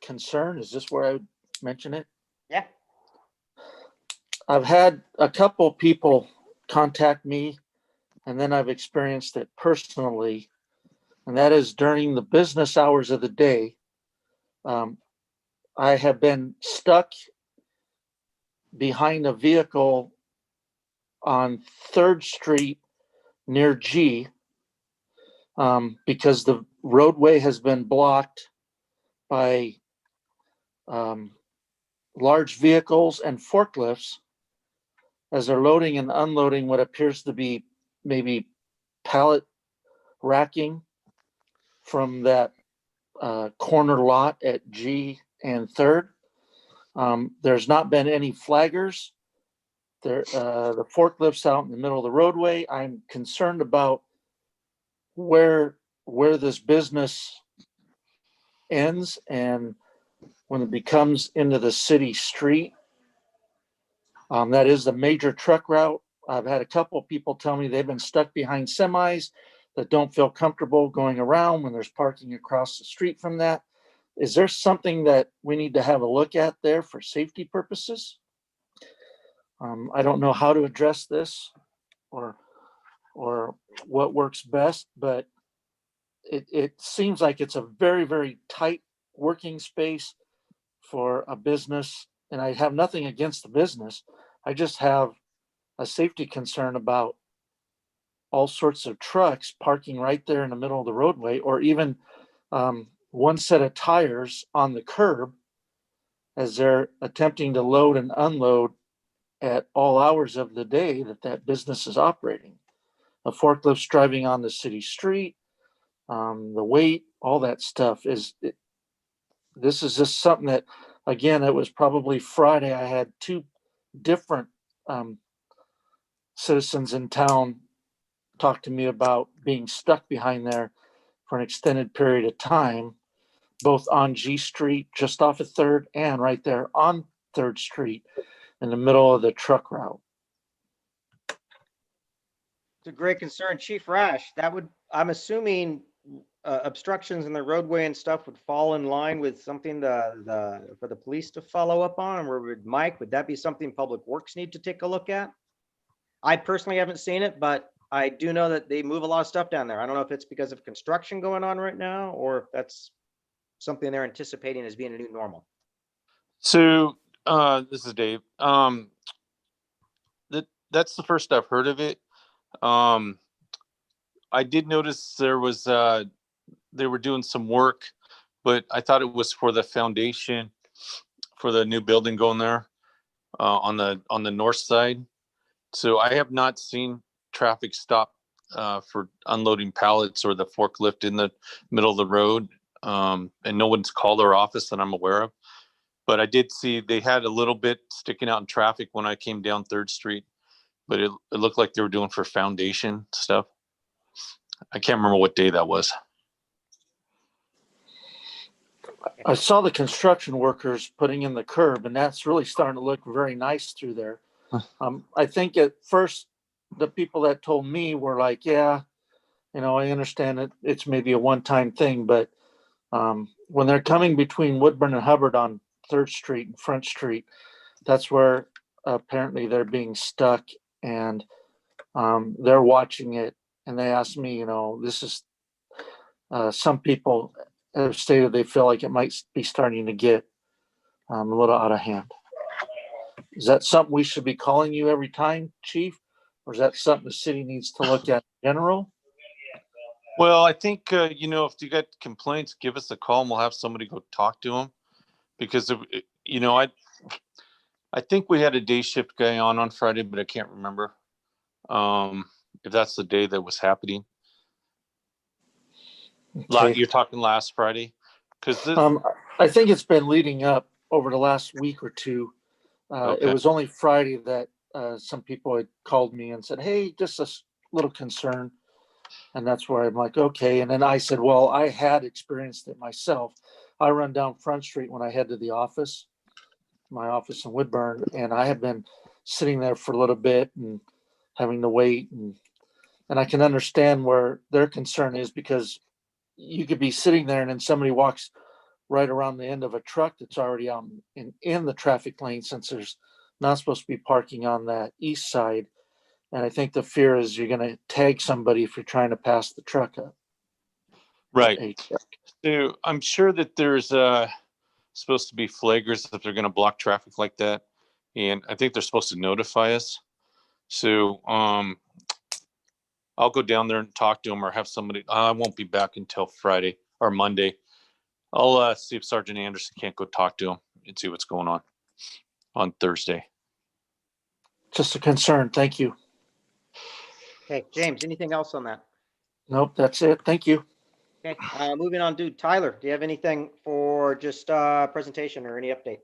concern. Is this where I would mention it? Yeah. I've had a couple people contact me, and then I've experienced it personally, and that is during the business hours of the day. I have been stuck behind a vehicle on 3rd Street near G because the roadway has been blocked by large vehicles and forklifts as they're loading and unloading what appears to be maybe pallet racking from that corner lot at G and 3rd. There's not been any flaggers. The forklifts out in the middle of the roadway. I'm concerned about where this business ends and when it becomes into the city street. That is the major truck route. I've had a couple of people tell me they've been stuck behind semis that don't feel comfortable going around when there's parking across the street from that. Is there something that we need to have a look at there for safety purposes? I don't know how to address this or what works best, but it seems like it's a very, very tight working space for a business. And I have nothing against the business. I just have a safety concern about all sorts of trucks parking right there in the middle of the roadway, or even one set of tires on the curb as they're attempting to load and unload at all hours of the day that business is operating. A forklift's driving on the city street, the weight, all that stuff this is just something that, again, it was probably Friday. I had two different citizens in town talk to me about being stuck behind there for an extended period of time, both on G Street, just off of 3rd, and right there on 3rd Street in the middle of the truck route. It's a great concern, Chief Rash. I'm assuming obstructions in the roadway and stuff would fall in line with something for the police to follow up on. Or would that be something Public Works need to take a look at? I personally haven't seen it, but I do know that they move a lot of stuff down there. I don't know if it's because of construction going on right now, or if that's something they're anticipating as being a new normal. So this is Dave. That's the first I've heard of it. I did notice there was they were doing some work, but I thought it was for the foundation for the new building going there on the north side. So I have not seen traffic stop for unloading pallets or the forklift in the middle of the road, and no one's called our office that I'm aware of. But I did see they had a little bit sticking out in traffic when I came down 3rd Street, but it looked like they were doing for foundation stuff. I can't remember what day that was. I saw the construction workers putting in the curb, and that's really starting to look very nice through there. I think at first the people that told me were like, yeah, I understand it. It's maybe a one-time thing, but when they're coming between Woodburn and Hubbard on 3rd Street and Front Street, that's where apparently they're being stuck, and they're watching it. And they asked me, this is some people have stated they feel like it might be starting to get a little out of hand. Is that something we should be calling you every time, Chief? Or is that something the city needs to look at in general? Well, I think, if you got complaints, give us a call and we'll have somebody go talk to them. Because, I think we had a day shift guy on Friday, but I can't remember if that's the day that was happening. Okay. You're talking last Friday? Because I think it's been leading up over the last week or two. Okay. It was only Friday that some people had called me and said, hey, just a little concern. And that's where I'm like, okay. And then I said, well, I had experienced it myself. I run down Front Street when I head to the office, my office in Woodburn, and I have been sitting there for a little bit and having to wait. And I can understand where their concern is, because you could be sitting there and then somebody walks right around the end of a truck that's already in the traffic lane, since there's not supposed to be parking on that east side. And I think the fear is you're going to tag somebody if you're trying to pass the truck up. Right. So I'm sure that there's supposed to be flaggers if they're going to block traffic like that. And I think they're supposed to notify us. So I'll go down there and talk to them, or have somebody. I won't be back until Friday or Monday. I'll see if Sergeant Anderson can't go talk to him and see what's going on Thursday. Just a concern. Thank you. Okay, James, anything else on that? Nope, that's it. Thank you. Okay, moving on to Tyler. Do you have anything for just presentation or any update?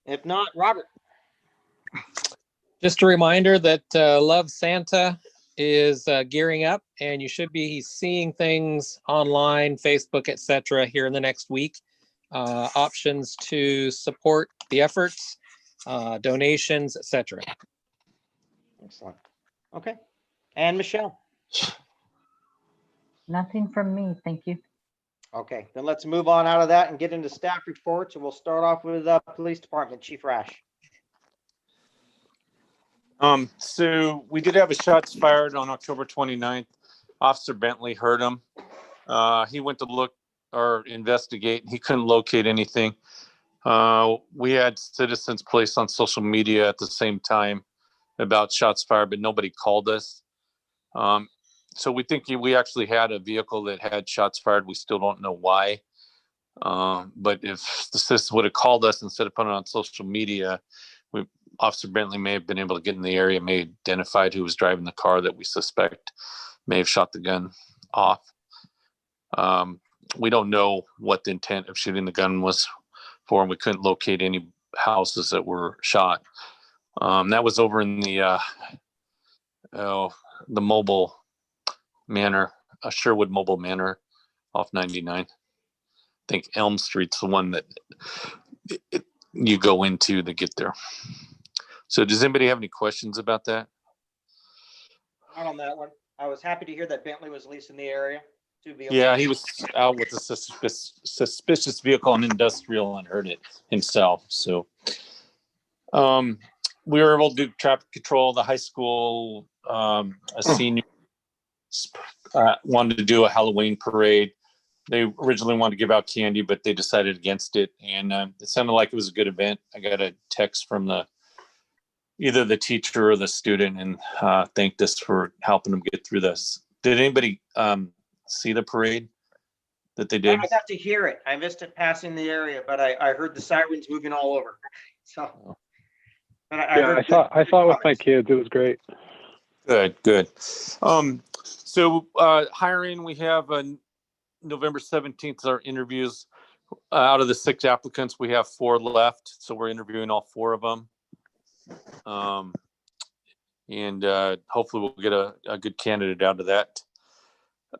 If not, Robert. Just a reminder that love Santa is gearing up, and you should be seeing things online, Facebook, etc. here in the next week. Options to support the efforts, donations, etc. Excellent. Okay. And Michelle. Nothing from me, thank you. Okay, then let's move on out of that and get into staff reports. And we'll start off with Police Department, Chief Rash. So we did have a shots fired on October 29th. Officer Bentley heard him. He went to look or investigate. He couldn't locate anything. We had citizens placed on social media at the same time about shots fired, but nobody called us. So we think we actually had a vehicle that had shots fired. We still don't know why. But if the citizen would have called us instead of putting it on social media, Officer Bentley may have been able to get in the area, may have identified who was driving the car that we suspect may have shot the gun off. We don't know what the intent of shooting the gun was for, and we couldn't locate any houses that were shot. That was over in the mobile manor, Sherwood Mobile Manor off 99. I think Elm Street's the one that you go into to get there. So does anybody have any questions about that? Not on that one. I was happy to hear that Bentley was leased in the area. Yeah, he was out with a suspicious vehicle and industrial and heard it himself. So we were able to do traffic control. The high school, a senior wanted to do a Halloween parade. They originally wanted to give out candy, but they decided against it. And it sounded like it was a good event. I got a text from either the teacher or the student and thanked us for helping them get through this. Did anybody see the parade that they did? I got to hear it. I missed it passing the area, but I heard the sirens moving all over. So, I saw it with my kids. It was great. Good. So hiring, we have November 17th is our interviews. Out of the 6 applicants, we have 4 left. So we're interviewing all 4 of them. And hopefully we'll get a good candidate out of that.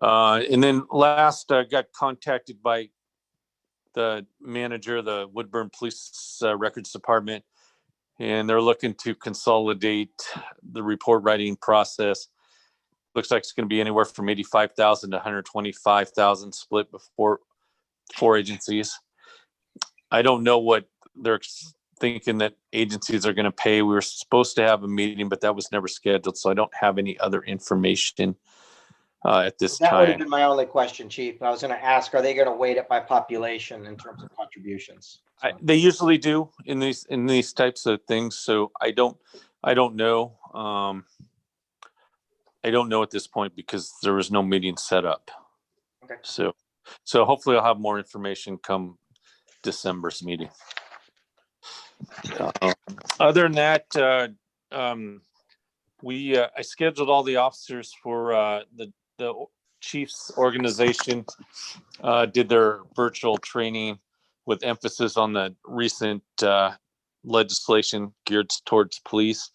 And then last, I got contacted by the manager of the Woodburn Police Records Department, and they're looking to consolidate the report writing process. Looks like it's going to be anywhere from $85,000 to $125,000 split before 4 agencies. I don't know what they're thinking that agencies are going to pay. We were supposed to have a meeting, but that was never scheduled, so I don't have any other information at this time. That would have been my only question, Chief. I was going to ask, are they going to weight it by population in terms of contributions? They usually do in these types of things, so I don't know. I don't know at this point because there was no meeting set up. Okay. So hopefully I'll have more information come December's meeting. Other than that, I scheduled all the officers for the chief's organization, did their virtual training with emphasis on the recent legislation geared towards police.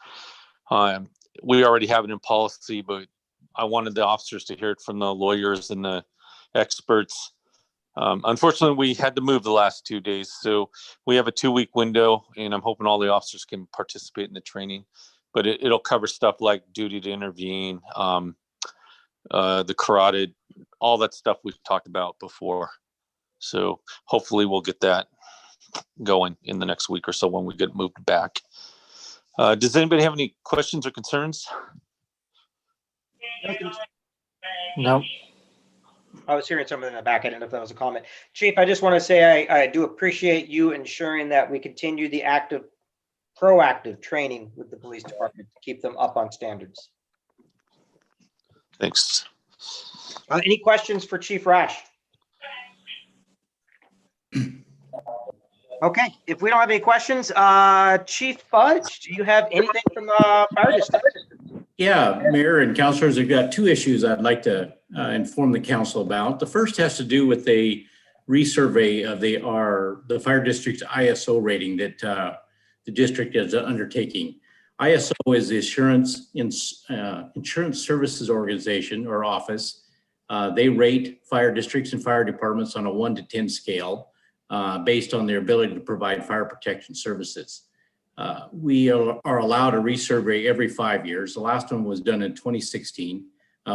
We already have it in policy, but I wanted the officers to hear it from the lawyers and the experts. Unfortunately, we had to move the last 2 days, so we have a 2-week window, and I'm hoping all the officers can participate in the training. But it'll cover stuff like duty to intervene, the carotid, all that stuff we've talked about before. So hopefully we'll get that going in the next week or so when we get moved back. Does anybody have any questions or concerns? No. I was hearing something in the back. I didn't know if that was a comment. Chief, I just want to say I do appreciate you ensuring that we continue the proactive training with the police department to keep them up on standards. Thanks. Any questions for Chief Rash? Okay, if we don't have any questions, Chief Fudge, do you have anything from the fire district? Yeah, Mayor and councilors, I've got 2 issues I'd like to inform the council about. The first has to do with a resurvey of the fire district's ISO rating that the district is undertaking. ISO is the Insurance Services Organization or office. They rate fire districts and fire departments on a 1 to 10 scale based on their ability to provide fire protection services. We are allowed a resurvey every 5 years. The last one was done in 2016.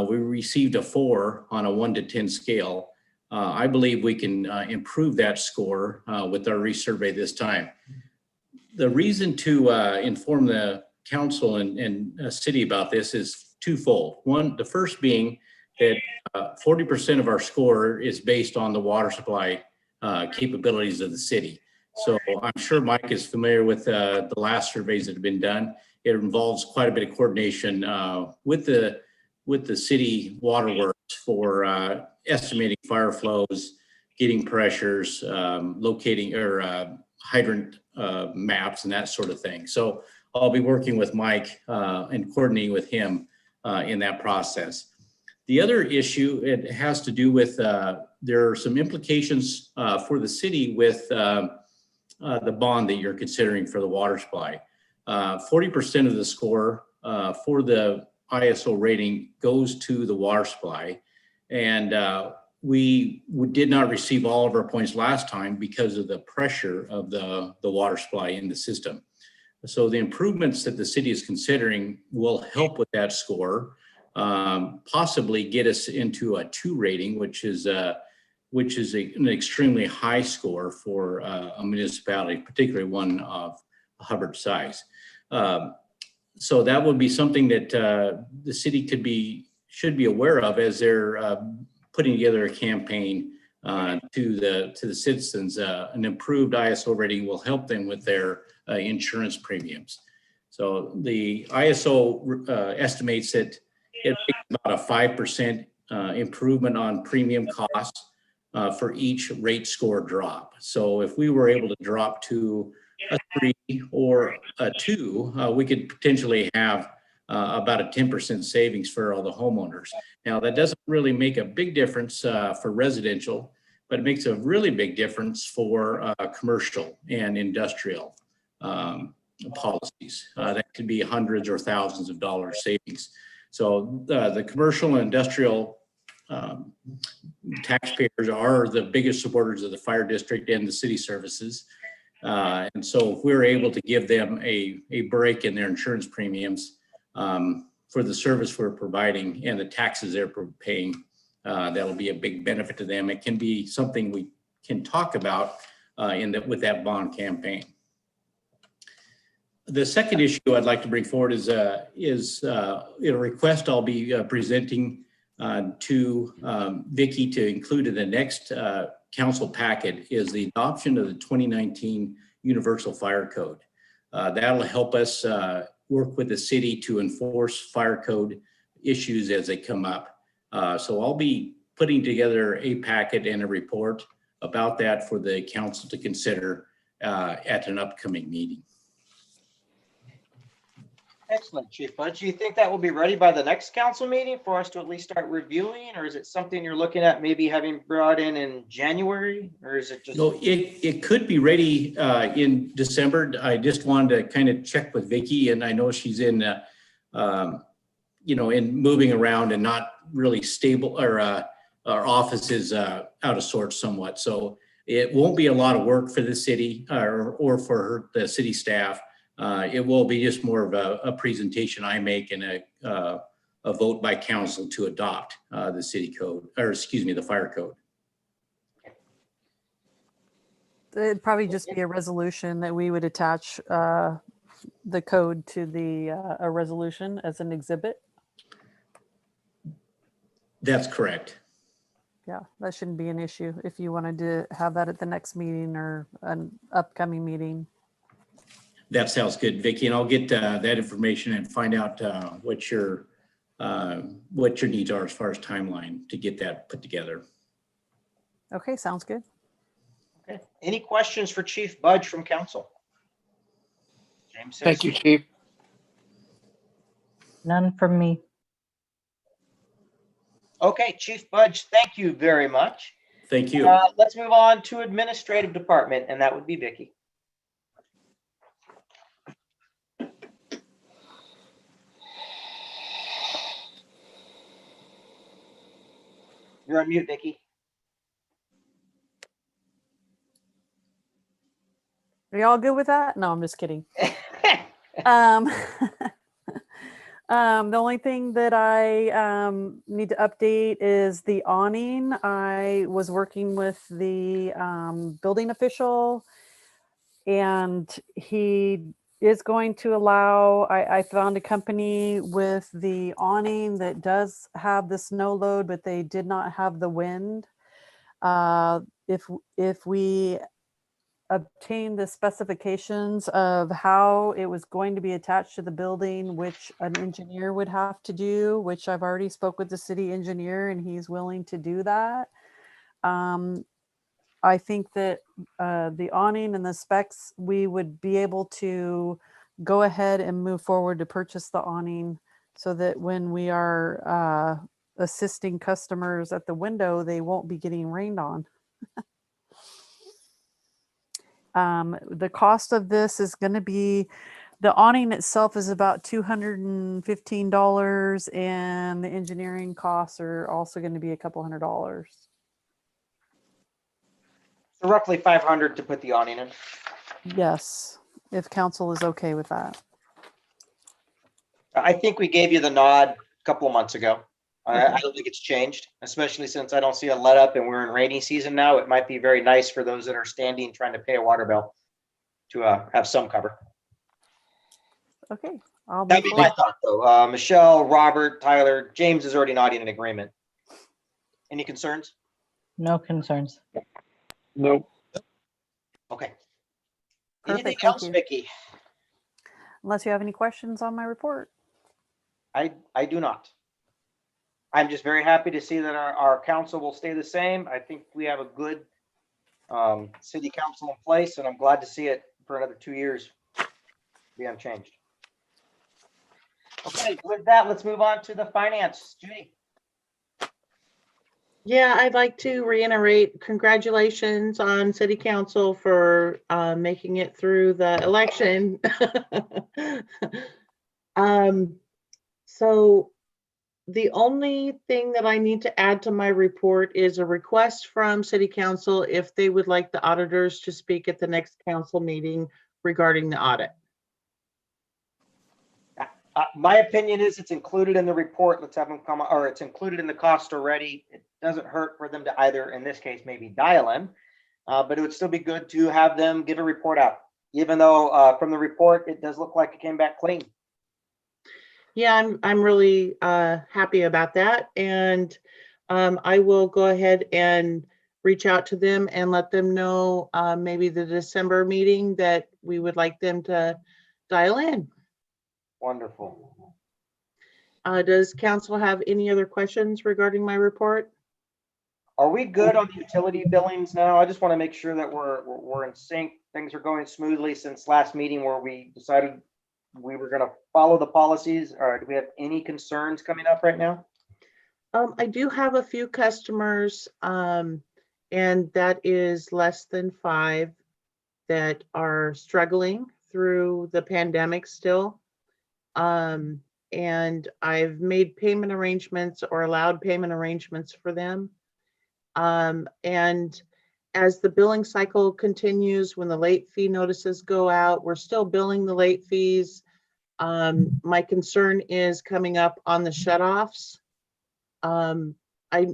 We received a 4 on a 1 to 10 scale. I believe we can improve that score with our resurvey this time. The reason to inform the council and city about this is twofold. One, the first being that 40% of our score is based on the water supply capabilities of the city. So I'm sure Mike is familiar with the last surveys that have been done. It involves quite a bit of coordination with the city waterworks for estimating fire flows, getting pressures, locating or hydrant maps and that sort of thing. So I'll be working with Mike and coordinating with him in that process. The other issue, it has to do with, there are some implications for the city with the bond that you're considering for the water supply. 40% of the score for the ISO rating goes to the water supply. And we did not receive all of our points last time because of the pressure of the water supply in the system. So the improvements that the city is considering will help with that score, possibly get us into a 2 rating, which is an extremely high score for a municipality, particularly one of Hubbard size. So that would be something that the city should be aware of as they're putting together a campaign to the citizens. An improved ISO rating will help them with their insurance premiums. So the ISO estimates that it makes about a 5% improvement on premium costs for each rate score drop. So if we were able to drop to a 3 or a 2, we could potentially have about a 10% savings for all the homeowners. Now that doesn't really make a big difference for residential, but it makes a really big difference for commercial and industrial policies. That could be hundreds or thousands of dollars savings. So the commercial and industrial taxpayers are the biggest supporters of the fire district and the city services. And so if we're able to give them a break in their insurance premiums for the service we're providing and the taxes they're paying, that'll be a big benefit to them. It can be something we can talk about with that bond campaign. The second issue I'd like to bring forward is a request I'll be presenting to Vicki to include in the next council packet is the adoption of the 2019 Universal Fire Code. That'll help us work with the city to enforce fire code issues as they come up. So I'll be putting together a packet and a report about that for the council to consider at an upcoming meeting. Excellent, Chief Budge. Do you think that will be ready by the next council meeting for us to at least start reviewing, or is it something you're looking at maybe having brought in January, or is it just? No, it could be ready in December. I just wanted to kind of check with Vicki, and I know she's in, in moving around and not really stable, or our office is out of sorts somewhat. So it won't be a lot of work for the city or for the city staff. It will be just more of a presentation I make and a vote by council to adopt the city code, or excuse me, the fire code. It'd probably just be a resolution that we would attach the code to a resolution as an exhibit. That's correct. Yeah, that shouldn't be an issue if you wanted to have that at the next meeting or an upcoming meeting. That sounds good, Vicki, and I'll get that information and find out what your needs are as far as timeline to get that put together. Okay, sounds good. Okay. Any questions for Chief Budge from council? James says Thank you, Chief. None from me. Okay, Chief Budge, thank you very much. Thank you. Let's move on to administrative department, and that would be Vicki. You're on mute, Nikki. Are y'all good with that? No, I'm just kidding. Um, the only thing that I need to update is the awning. I was working with the building official, and he is going to allow, I found a company with the awning that does have the snow load, but they did not have the wind. If we obtain the specifications of how it was going to be attached to the building, which an engineer would have to do, which I've already spoke with the city engineer and he's willing to do that. I think that the awning and the specs, we would be able to go ahead and move forward to purchase the awning so that when we are assisting customers at the window, they won't be getting rained on. The cost of this is going to be, the awning itself is about $215, and the engineering costs are also going to be a couple $100. So roughly 500 to put the awning in. Yes, if council is okay with that. I think we gave you the nod a couple of months ago. I don't think it's changed, especially since I don't see a let up and we're in rainy season now. It might be very nice for those that are standing trying to pay a water bill to have some cover. Okay, I'll That'd move be my forward. thought though. Michelle, Robert, Tyler, James is already nodding in agreement. Any concerns? No concerns. Nope. Okay. Perfect, Anything thank else, you. Vicky? Unless you have any questions on my report. I do not. I'm just very happy to see that our council will stay the same. I think we have a good city council in place, and I'm glad to see it for another 2 years be unchanged. Okay, with that, let's move on to the finance. Judy. Yeah, I'd like to reiterate congratulations on City Council for making it through the election. So the only thing that I need to add to my report is a request from City Council if they would like the auditors to speak at the next council meeting regarding the audit. My opinion is it's included in the report. Let's have them come, or it's included in the cost already. It doesn't hurt for them to either, in this case, maybe dial in, but it would still be good to have them give a report out, even though from the report, it does look like it came back clean. Yeah, I'm really happy about that. And I will go ahead and reach out to them and let them know maybe the December meeting that we would like them to dial in. Wonderful. Does council have any other questions regarding my report? Are we good on the utility billings now? I just want to make sure that we're in sync. Things are going smoothly since last meeting where we decided we were going to follow the policies. Or do we have any concerns coming up right now? I do have a few customers, and that is less than 5 that are struggling through the pandemic still. And I've made payment arrangements or allowed payment arrangements for them. And as the billing cycle continues, when the late fee notices go out, we're still billing the late fees. My concern is coming up on the shutoffs. I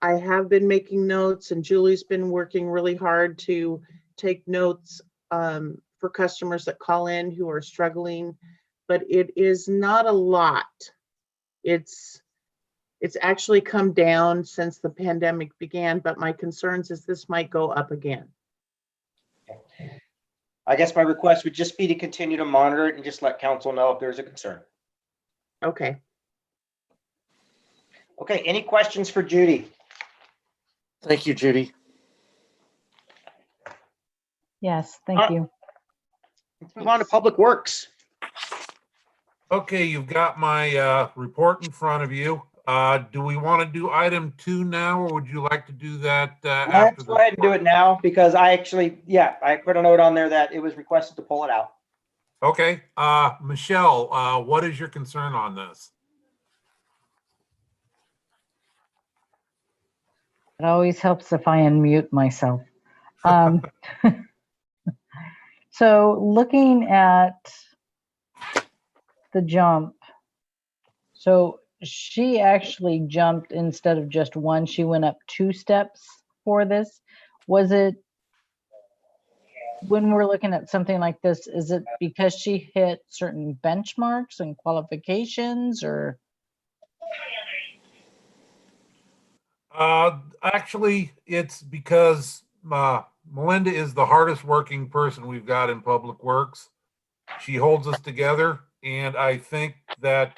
have been making notes, and Julie's been working really hard to take notes for customers that call in who are struggling, but it is not a lot. It's actually come down since the pandemic began, but my concerns is this might go up again. I guess my request would just be to continue to monitor it and just let council know if there's a concern. Okay. Okay, any questions for Judy? Thank you, Judy. Yes, thank you. Let's move on to Public Works. Okay, you've got my report in front of you. Do we want to do item 2 now, or would you like to do that after Let's go ahead and do it now because I actually, I put a note on there that it was requested to pull it out. Okay, Michelle, what is your concern on this? It always helps if I unmute myself. Um, so looking at the jump, so she actually jumped instead of just one, she went up 2 steps for this. Was it, when we're looking at something like this, is it because she hit certain benchmarks and qualifications, or? Actually, it's because Melinda is the hardest working person we've got in Public Works. She holds us together, and I think that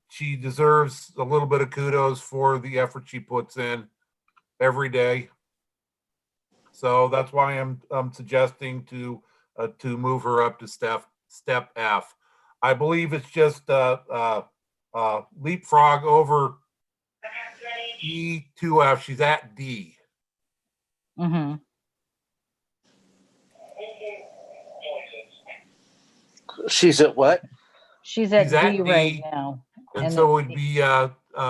she deserves a little bit of kudos for the effort she puts in every day. So that's why I'm suggesting to move her up to step F. I believe it's just leapfrog over E to F. She's at D. Mm-hmm. She's at what? She's at She's at D right D, now. and so it would be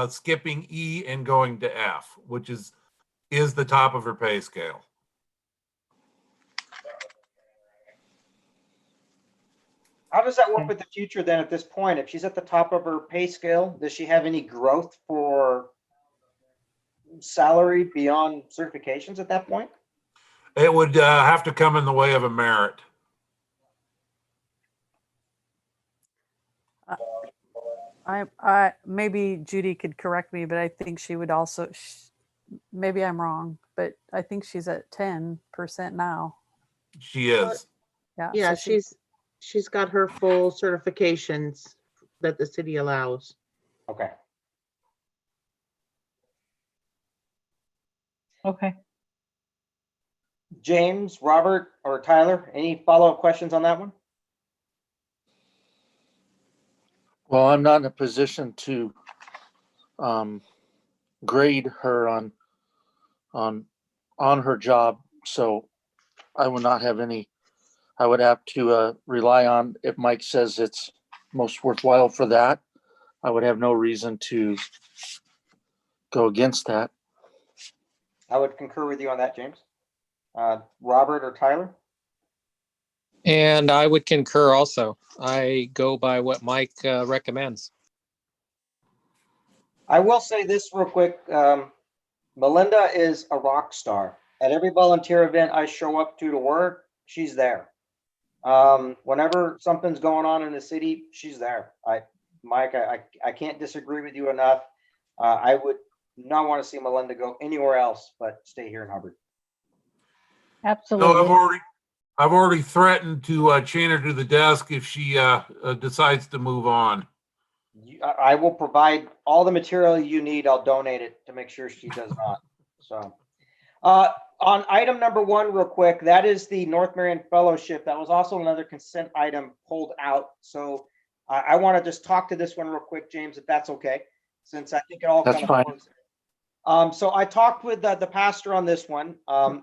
skipping E and going to F, which is the top of her pay scale. How does that work with the future then at this point? If she's at the top of her pay scale, does she have any growth for salary beyond certifications at that point? It would have to come in the way of a merit. I maybe Judy could correct me, but I think she would also, maybe I'm wrong, but I think she's at 10% now. She is. Yeah. Yeah, so she's got her full certifications that the city allows. Okay. Okay. James, Robert, or Tyler, any follow-up questions on that one? Well, I'm not in a position to grade her on her job, so I would not have any. I would have to rely on, if Mike says it's most worthwhile for that, I would have no reason to go against that. I would concur with you on that, James. Robert or Tyler? And I would concur also. I go by what Mike recommends. I will say this real quick. Melinda is a rock star. At every volunteer event I show up to work, she's there. Whenever something's going on in the city, she's there. Mike, I can't disagree with you enough. I would not want to see Melinda go anywhere else but stay here in Hubbard. Absolutely. No, I've already threatened to chain her to the desk if she decides to move on. I will provide all the material you need. I'll donate it to make sure she does not. So, on item number 1, real quick, that is the North Marion Fellowship. That was also another consent item pulled out. So I want to just talk to this one real quick, James, if that's okay, since I think it all That's kind fine. of flows. So I talked with the pastor on this one, and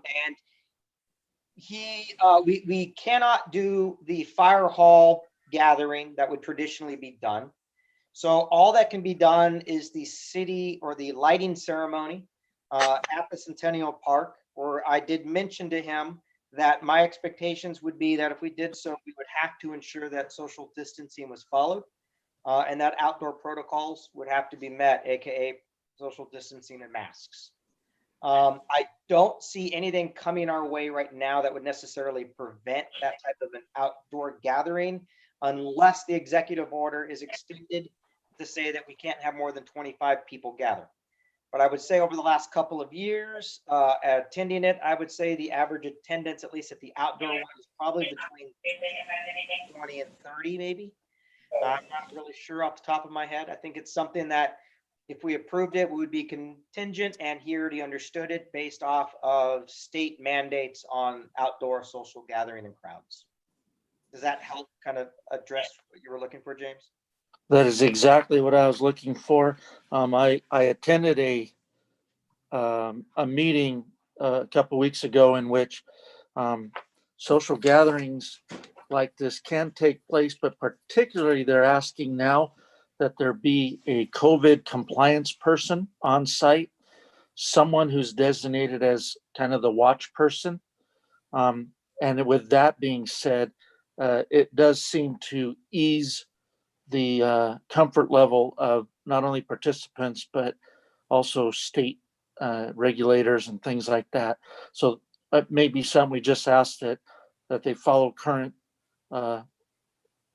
we cannot do the fire hall gathering that would traditionally be done. So all that can be done is the city or the lighting ceremony at the Centennial Park, where I did mention to him that my expectations would be that if we did so, we would have to ensure that social distancing was followed and that outdoor protocols would have to be met, AKA social distancing and masks. I don't see anything coming our way right now that would necessarily prevent that type of an outdoor gathering unless the executive order is extended to say that we can't have more than 25 people gather. But I would say over the last couple of years attending it, I would say the average attendance, at least at the outdoor one, is probably between 20 and 30 maybe. I'm not really sure off the top of my head. I think it's something that if we approved it, we would be contingent, and he already understood it based off of state mandates on outdoor social gathering and crowds. Does that help kind of address what you were looking for, James? That is exactly what I was looking for. I attended a meeting a couple weeks ago in which social gatherings like this can take place, but particularly they're asking now that there be a COVID compliance person on site. someone who's designated as kind of the watch person. And with that being said, it does seem to ease the comfort level of not only participants, but also state regulators and things like that. So that may be something we just ask that they follow current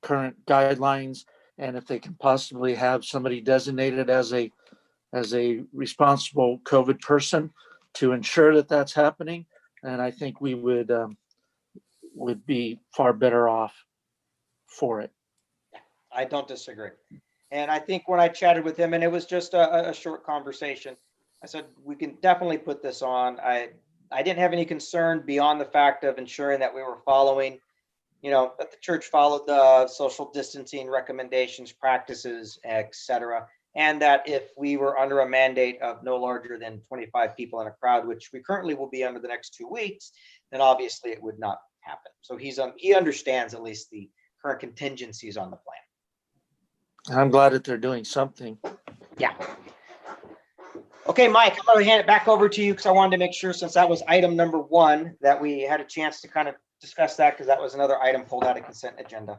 guidelines, and if they can possibly have somebody designated as a responsible COVID person to ensure that that's happening, and I think we would be far better off for it. I don't disagree. And I think when I chatted with him, and it was just a short conversation, I said, we can definitely put this on. I didn't have any concern beyond the fact of ensuring that we were following, that the church followed the social distancing recommendations, practices, etc. And that if we were under a mandate of no larger than 25 people in a crowd, which we currently will be under the next 2 weeks, then obviously it would not happen. So he understands at least the current contingencies on the plan. I'm glad that they're doing something. Yeah. Okay, Mike, I'm going to hand it back over to you because I wanted to make sure, since that was item number 1, that we had a chance to kind of discuss that, because that was another item pulled out of consent agenda.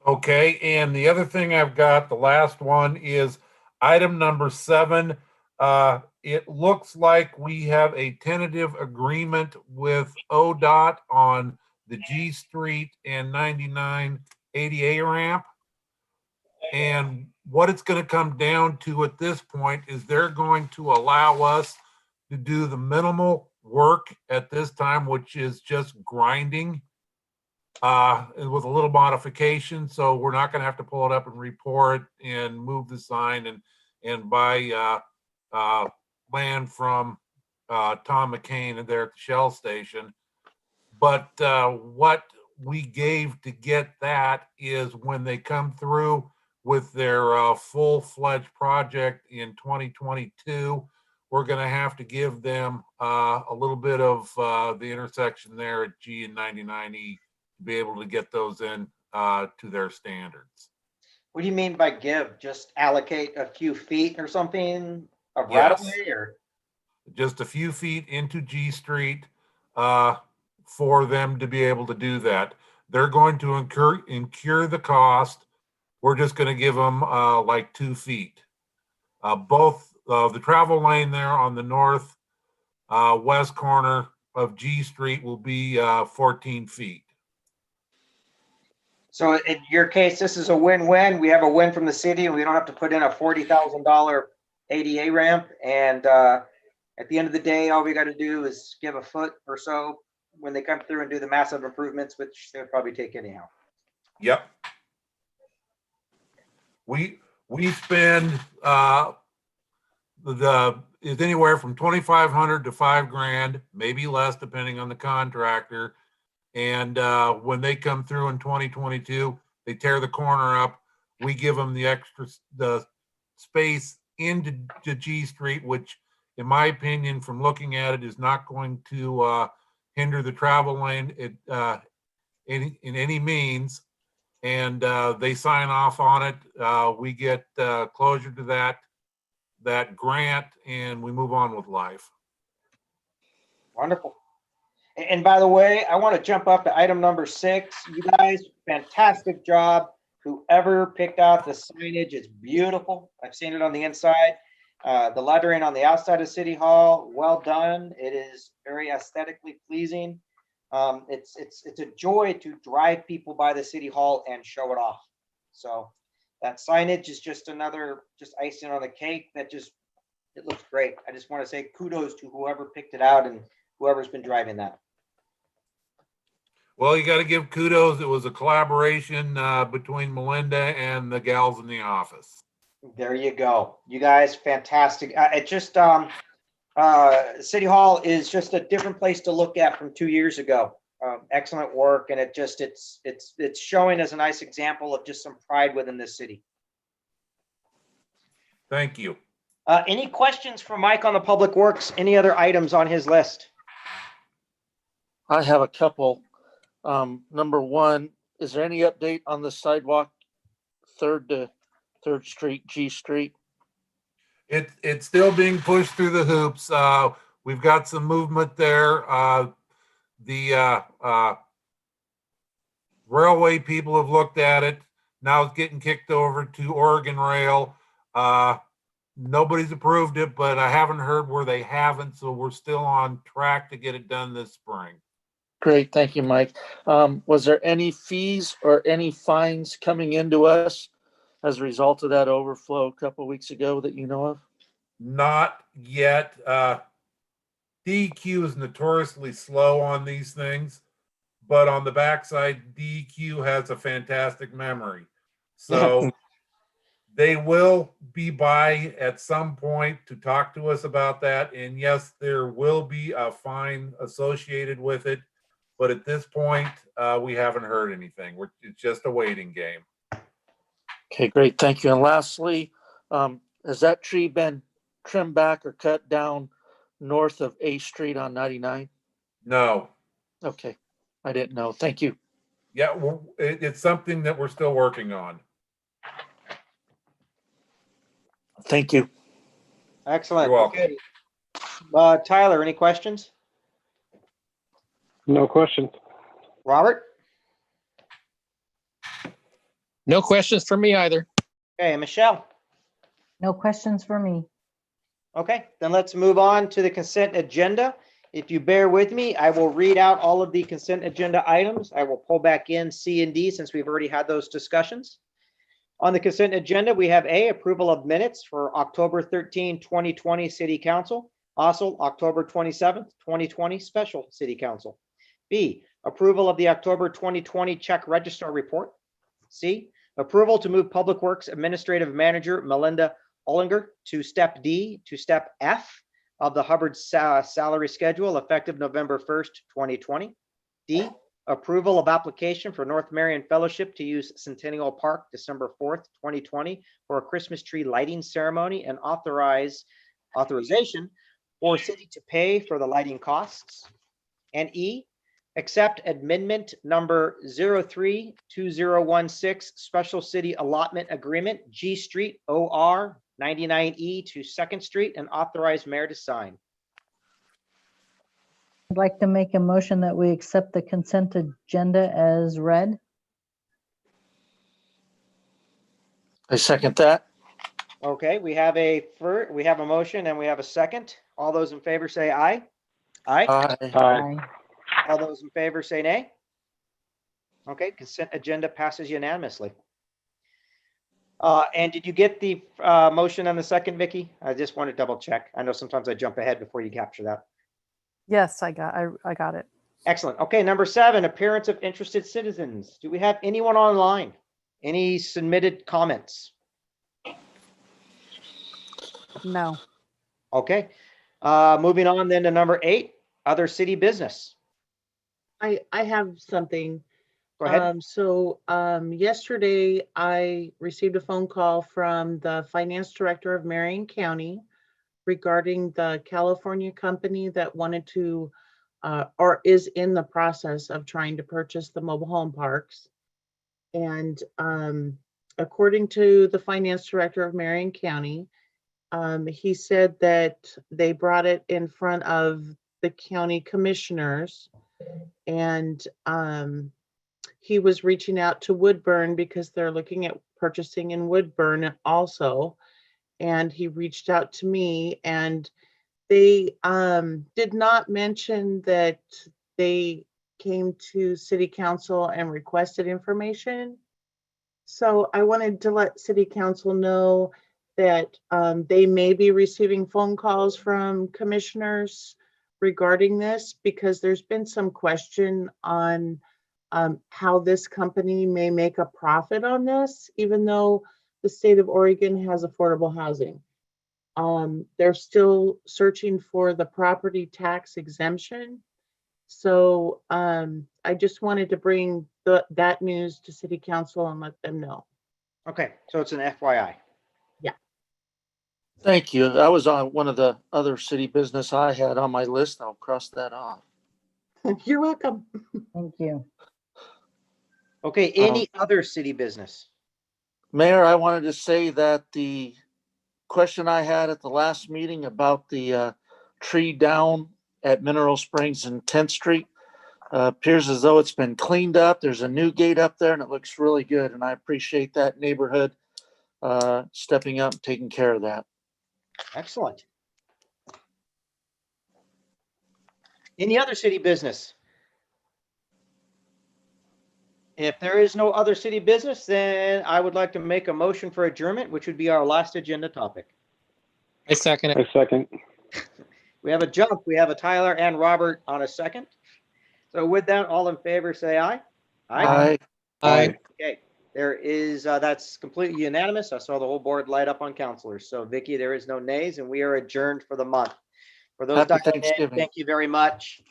Okay, and the other thing I've got, the last one, is item number 7. It looks like we have a tentative agreement with ODOT on the G Street and 99 ADA ramp. And what it's going to come down to at this point is they're going to allow us to do the minimal work at this time, which is just grinding with a little modification. So we're not going to have to pull it up and report and move the sign and buy land from Tom McCain there at the Shell station. But what we gave to get that is when they come through with their full-fledged project in 2022, we're going to have to give them a little bit of the intersection there at G and 99E to be able to get those in to their standards. What do you mean by give? Just allocate a few feet or something of Yes. right-of-way, or just a few feet into G Street for them to be able to do that. They're going to incur the cost. We're just going to give them like 2 feet. Both the travel lane there on the north west corner of G Street will be 14 feet. So in your case, this is a win-win. We have a win from the city, and we don't have to put in a $40,000 ADA ramp. And at the end of the day, all we got to do is give a foot or so when they come through and do the massive improvements, which they'll probably take anyhow. Yep. We spend is anywhere from $2,500 to $5,000, maybe less depending on the contractor. And when they come through in 2022, they tear the corner up. We give them the space into G Street, which, in my opinion, from looking at it, is not going to hinder the travel lane in any means. And they sign off on it. We get closure to that grant, and we move on with life. Wonderful. And by the way, I want to jump up to item number 6. You guys, fantastic job. Whoever picked out the signage is beautiful. I've seen it on the inside. The lettering on the outside of City Hall, well done. It is very aesthetically pleasing. It's a joy to drive people by the City Hall and show it off. So that signage is just icing on the cake. It looks great. I just want to say kudos to whoever picked it out and whoever's been driving that. Well, you got to give kudos. It was a collaboration between Melinda and the gals in the office. There you go. You guys, fantastic. It just City Hall is just a different place to look at from 2 years ago. Excellent work, and it's showing as a nice example of just some pride within this city. Thank you. Any questions for Mike on the Public Works? Any other items on his list? I have a couple. Number one, is there any update on the sidewalk 3rd Street, G Street? It's still being pushed through the hoops. We've got some movement there. The railway people have looked at it. Now it's getting kicked over to Oregon Rail. Nobody's approved it, but I haven't heard where they haven't, so we're still on track to get it done this spring. Great, thank you, Mike. Was there any fees or any fines coming into us as a result of that overflow a couple of weeks ago that you know of? Not yet. DEQ is notoriously slow on these things, but on the backside, DEQ has a fantastic memory. So they will be by at some point to talk to us about that. And yes, there will be a fine associated with it. But at this point, we haven't heard anything. It's just a waiting game. Okay, great, thank you. And lastly, has that tree been trimmed back or cut down north of A Street on 99? No. Okay, I didn't know. Thank you. Yeah, it's something that we're still working on. Thank you. Excellent. You're welcome. Okay. Tyler, any questions? No question. Robert? No questions for me either. Okay, Michelle? No questions for me. Okay, then let's move on to the consent agenda. If you bear with me, I will read out all of the consent agenda items. I will pull back in C and D since we've already had those discussions. On the consent agenda, we have A, approval of minutes for October 13, 2020 City Council. Also, October 27th, 2020 Special City Council. B, approval of the October 2020 check register report. C, approval to move Public Works Administrative Manager Melinda Ollinger to step D to step F of the Hubbard salary schedule effective November 1st, 2020. D, approval of application for North Marion Fellowship to use Centennial Park December 4th, 2020 for a Christmas tree lighting ceremony and authorization for city to pay for the lighting costs. And E, accept amendment number 032016 Special City Allotment Agreement G Street OR 99E to 2nd Street and authorize mayor to sign. I'd like to make a motion that we accept the consent agenda as read. I second that. Okay, we have a motion and we have a second. All those in favor say aye. Aye. Aye. Aye. All those in favor say nay. Okay, consent agenda passes unanimously. And did you get the motion on the second, Vicky? I just want to double check. I know sometimes I jump ahead before you capture that. Yes, I got it. Excellent. Okay, number 7, appearance of interested citizens. Do we have anyone online? Any submitted comments? No. Okay. Moving on then to number 8, other city business. I have something. Go ahead. Yesterday I received a phone call from the finance director of Marion County regarding the California company that wanted to, or is in the process of trying to purchase the mobile home parks. And according to the finance director of Marion County, he said that they brought it in front of the county commissioners, and he was reaching out to Woodburn because they're looking at purchasing in Woodburn also. And he reached out to me, and they did not mention that they came to city council and requested information. So I wanted to let city council know that they may be receiving phone calls from commissioners regarding this, because there's been some question on how this company may make a profit on this, even though the state of Oregon has affordable housing. They're still searching for the property tax exemption. So I just wanted to bring that news to city council and let them know. Okay, so it's an FYI. Thank you. That was on one of the other city business I had on my list. I'll cross that off. You're welcome. Thank you. Okay, any other city business? Mayor, I wanted to say that the question I had at the last meeting about the tree down at Mineral Springs and 10th Street. Appears as though it's been cleaned up. There's a new gate up there and it looks really good. And I appreciate that neighborhood stepping up and taking care of that. Excellent. Any other city business? If there is no other city business, then I would like to make a motion for adjournment, which would be our last agenda topic. I second it. I second. We have a jump. We have a Tyler and Robert on a second. So with that, all in favor, say aye. Aye. Aye. Okay, there is, that's completely unanimous. I saw the whole board light up on counselors. So Vicky, there is no nays and we are adjourned for the month. For those Happy dialing in, Thanksgiving. thank you very much.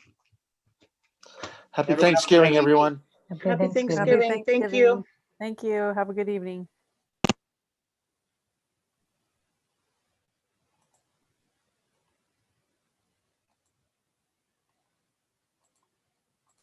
Happy Everyone have a Thanksgiving, great everyone. Happy Thanksgiving. Thank you. Thank you. Have a good evening.